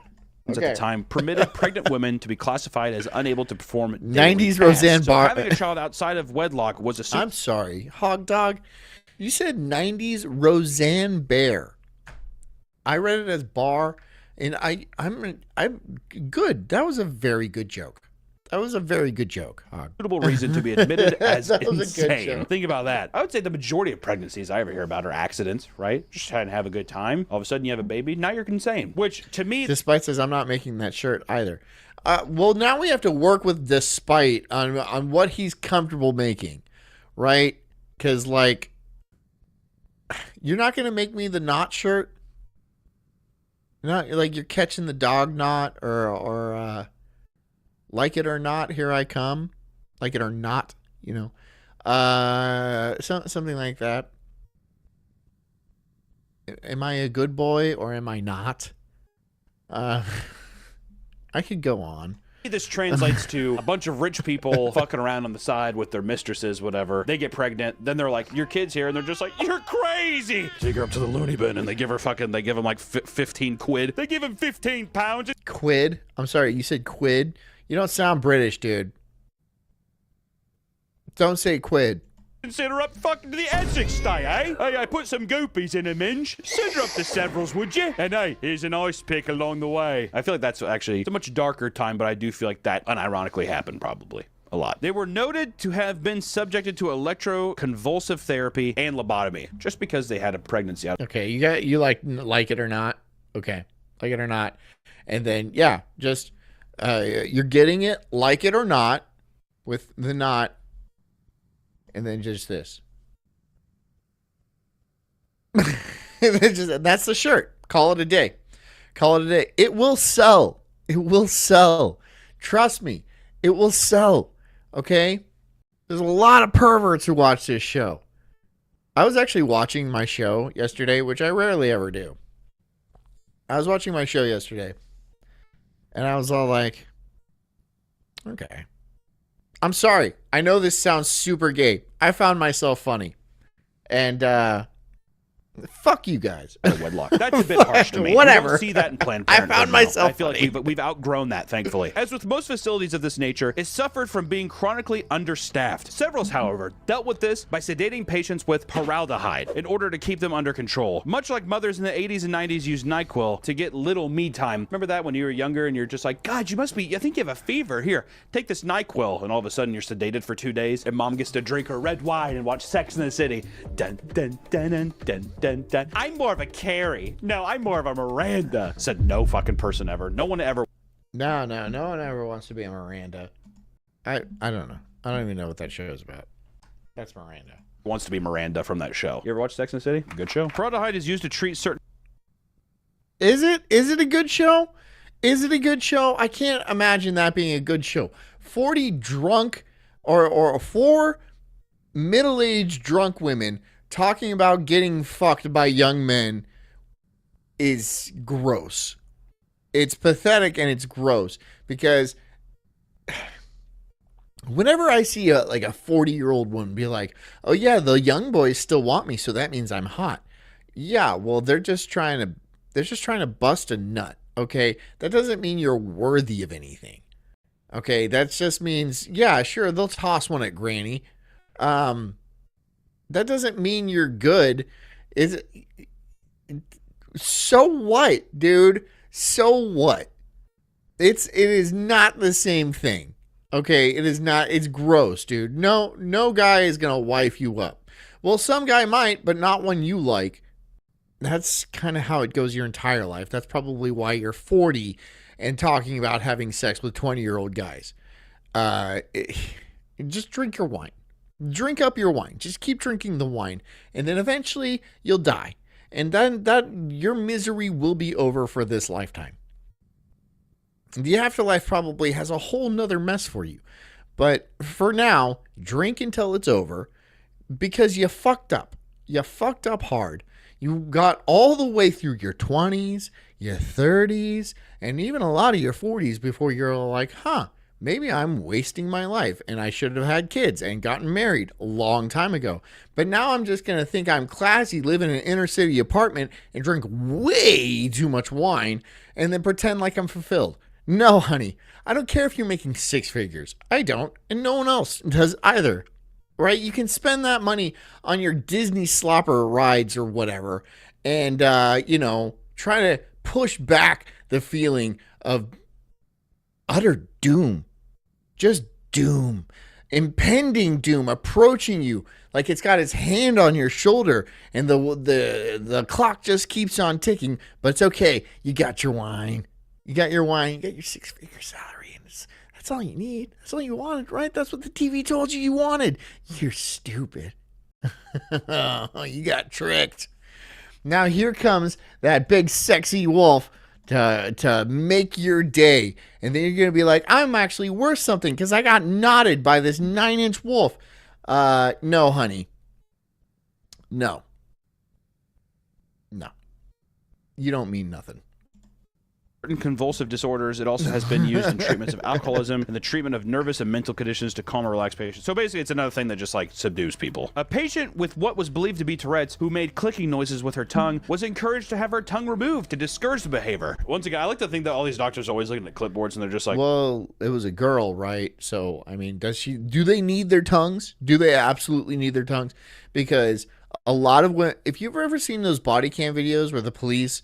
Okay. At the time, permitted pregnant women to be classified as unable to perform 90s Roseanne Barr. So having a child outside of wedlock was a. I'm sorry, Hog Dog. You said 90s Roseanne Bear. I read it as bar, and I'm good. That was a very good joke. That was a very good joke, Hog. Suitable reason to be admitted as That was a good insane. joke. Think about that. I would say the majority of pregnancies I ever hear about are accidents, right? Just trying to have a good time. All of a sudden you have a baby. Now you're insane. Which, to me... Despite says I'm not making that shirt either. Well, now we have to work with Despite on what he's comfortable making, right? Because, like, you're not going to make me the knot shirt? Not like you're catching the dog knot or like it or not, here I come. Like it or not, you know. Something like that. Am I a good boy or am I not? I could go on. This translates to a bunch of rich people fucking around on the side with their mistresses, whatever. They get pregnant. Then they're like, your kid's here. And they're just like, you're crazy. Take her up to the loony bin. And they give them like 15 quid. They give him 15 pounds. Quid? I'm sorry, you said quid? You don't sound British, dude. Don't say quid. Send her up fucking to the Essex stay, eh? Hey, I put some goopies in a minge. Send her up to Severals, would you? And hey, here's an ice pick along the way. I feel like that's actually it's a much darker time, but I do feel like that unironically happened probably a lot. They were noted to have been subjected to electroconvulsive therapy and lobotomy just because they had a pregnancy. Okay, you like it or not? Okay, like it or not. And then, yeah, just you're getting it, like it or not, with the knot. And then just this. That's the shirt. Call it a day. Call it a day. It will sell. It will sell. Trust me. It will sell. Okay? There's a lot of perverts who watch this show. I was actually watching my show yesterday, which I rarely ever do. I was watching my show yesterday. And I was all like, okay. I'm sorry. I know this sounds super gay. I found myself funny. And, fuck you guys. Wedlock. That's a bit harsh to me. Whatever. We don't see that in Planned I Parenthood. found myself I feel funny. like we've outgrown that, thankfully. As with most facilities of this nature, it suffered from being chronically understaffed. Severals, however, dealt with this by sedating patients with paraldehyde in order to keep them under control. Much like mothers in the 80s and 90s used NyQuil to get little me time. Remember that when you were younger and you're just like, God, you must be, I think you have a fever. Here, take this NyQuil. And all of a sudden you're sedated for 2 days and mom gets to drink her red wine and watch Sex in the City. Dun, dun, dun, dun, dun, dun, dun. I'm more of a Carrie. No, I'm more of a Miranda. Said no fucking person ever. No one ever. No one ever wants to be a Miranda. I don't know. I don't even know what that show is about. That's Miranda. Wants to be Miranda from that show. You ever watch Sex and the City? Good show. Paraldehyde is used to treat certain... Is it a good show? Is it a good show? I can't imagine that being a good show. 40 drunk or 4 middle-aged drunk women talking about getting fucked by young men is gross. It's pathetic and it's gross because whenever I see a 40-year-old woman be like, "Oh yeah, the young boys still want me, so that means I'm hot." Yeah, well, they're just trying to bust a nut, okay? That doesn't mean you're worthy of anything. Okay, that just means, yeah, sure, they'll toss one at Granny. That doesn't mean you're good. So what, dude? So what? It is not the same thing. Okay, it is not. It's gross, dude. No guy is gonna wife you up. Well, some guy might, but not one you like. That's kind of how it goes your entire life. That's probably why you're 40 and talking about having sex with 20-year-old guys. Just drink your wine. Drink up your wine. Just keep drinking the wine, and then eventually you'll die. And then your misery will be over for this lifetime. The afterlife probably has a whole nother mess for you. But for now, drink until it's over, because you fucked up. You fucked up hard. You got all the way through your 20s, your 30s, and even a lot of your 40s before you're like, maybe I'm wasting my life and I should have had kids and gotten married a long time ago. But now I'm just going to think I'm classy, live in an inner city apartment and drink way too much wine and then pretend like I'm fulfilled. No, honey, I don't care if you're making 6 figures. I don't, and no one else does either. Right? You can spend that money on your Disney slopper rides or whatever and, try to push back the feeling of utter doom. Just doom. Impending doom approaching you like it's got its hand on your shoulder and the clock just keeps on ticking, but it's okay. You got your wine. You got your 6-figure salary, and that's all you need. That's all you wanted, right? That's what the TV told you wanted. You're stupid. You got tricked. Now here comes that big sexy wolf to make your day. And then you're going to be like, I'm actually worth something because I got knotted by this 9-inch wolf. No, honey. No. You don't mean nothing. Certain convulsive disorders. It also has been used in treatments of alcoholism and the treatment of nervous and mental conditions to calm or relax patients. So basically, it's another thing that just like subdues people. A patient with what was believed to be Tourette's who made clicking noises with her tongue was encouraged to have her tongue removed to discourage the behavior. Once again, I like to think that all these doctors are always looking at clipboards and they're just like, well, it was a girl, right? So, I mean, do they need their tongues? Do they absolutely need their tongues? Because a lot of if you've ever seen those body cam videos where the police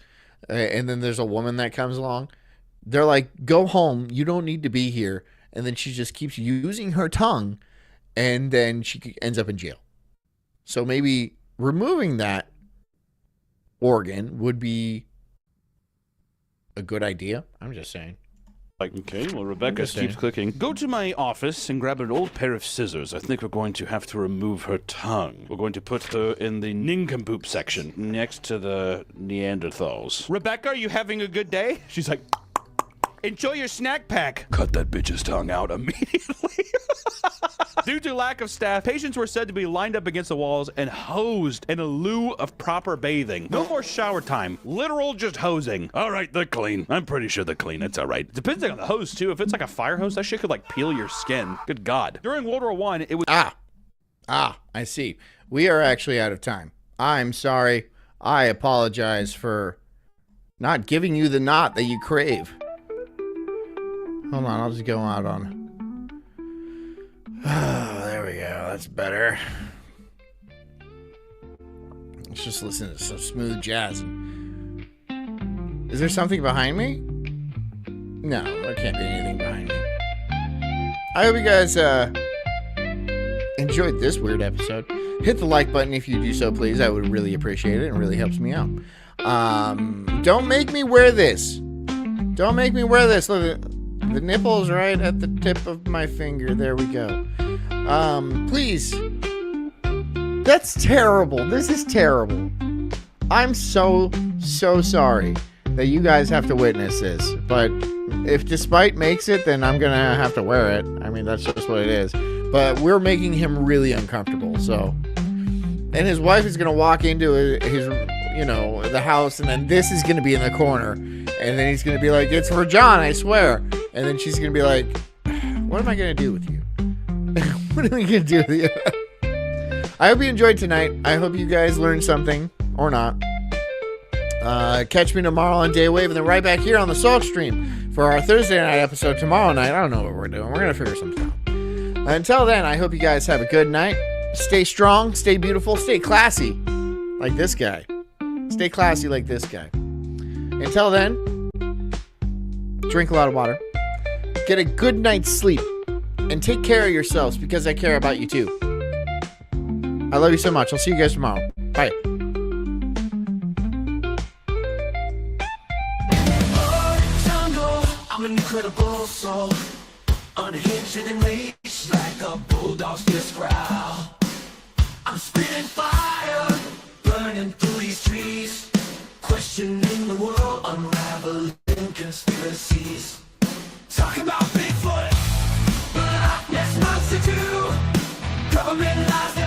and then there's a woman that comes along, they're like, go home, you don't need to be here, and then she just keeps using her tongue, and then she ends up in jail. So maybe removing that organ would be a good idea. I'm just saying. Like, okay, well, Rebecca keeps clicking. Go to my office and grab an old pair of scissors. I think we're going to have to remove her tongue. We're going to put her in the nincompoop section next to the Neanderthals. Rebecca, are you having a good day? She's like, enjoy your snack pack. Cut that bitch's tongue out immediately. Due to lack of staff, patients were said to be lined up against the walls and hosed in a lieu of proper bathing. No more shower time. Literal just hosing. All right, they're clean. I'm pretty sure they're clean. It's all right. Depends on the hose, too. If it's like a fire hose, that shit could like peel your skin. Good God. During World War I, it was... I see. We are actually out of time. I'm sorry. I apologize for not giving you the knot that you crave. Hold on, I'll just go out on... Oh, there we go. That's better. Let's just listen to some smooth jazz. Is there something behind me? No, there can't be anything behind me. I hope you guys enjoyed this weird episode. Hit the like button if you do so, please. I would really appreciate it. It really helps me out. Don't make me wear this. Don't make me wear this. Look, the nipple's right at the tip of my finger. There we go. Please. That's terrible. This is terrible. I'm so sorry that you guys have to witness this. But if Despite makes it, then I'm going to have to wear it. I mean, that's just what it is. But we're making him really uncomfortable, so. And his wife is going to walk into his, the house, and then this is going to be in the corner. And then he's going to be like, it's for John, I swear. And then she's going to be like, what am I going to do with you? What am I going to do with you? I hope you enjoyed tonight. I hope you guys learned something, or not. Catch me tomorrow on Day Wave, and then right back here on the Sulk stream for our Thursday night episode tomorrow night. I don't know what we're doing. We're going to figure something out. Until then, I hope you guys have a good night. Stay strong, stay beautiful, stay classy like this guy. Stay classy like this guy. Until then, drink a lot of water. Get a good night's sleep. And take care of yourselves because I care about you too. I love you so much. I'll see you guys tomorrow. Bye. I'm an incredible soul, unhinged and unleashed like a bulldog's fierce growl. I'm spitting fire, burning through these trees, questioning the world, unraveling conspiracies. Talking about Bigfoot, Loch Ness Monster 2, government lies.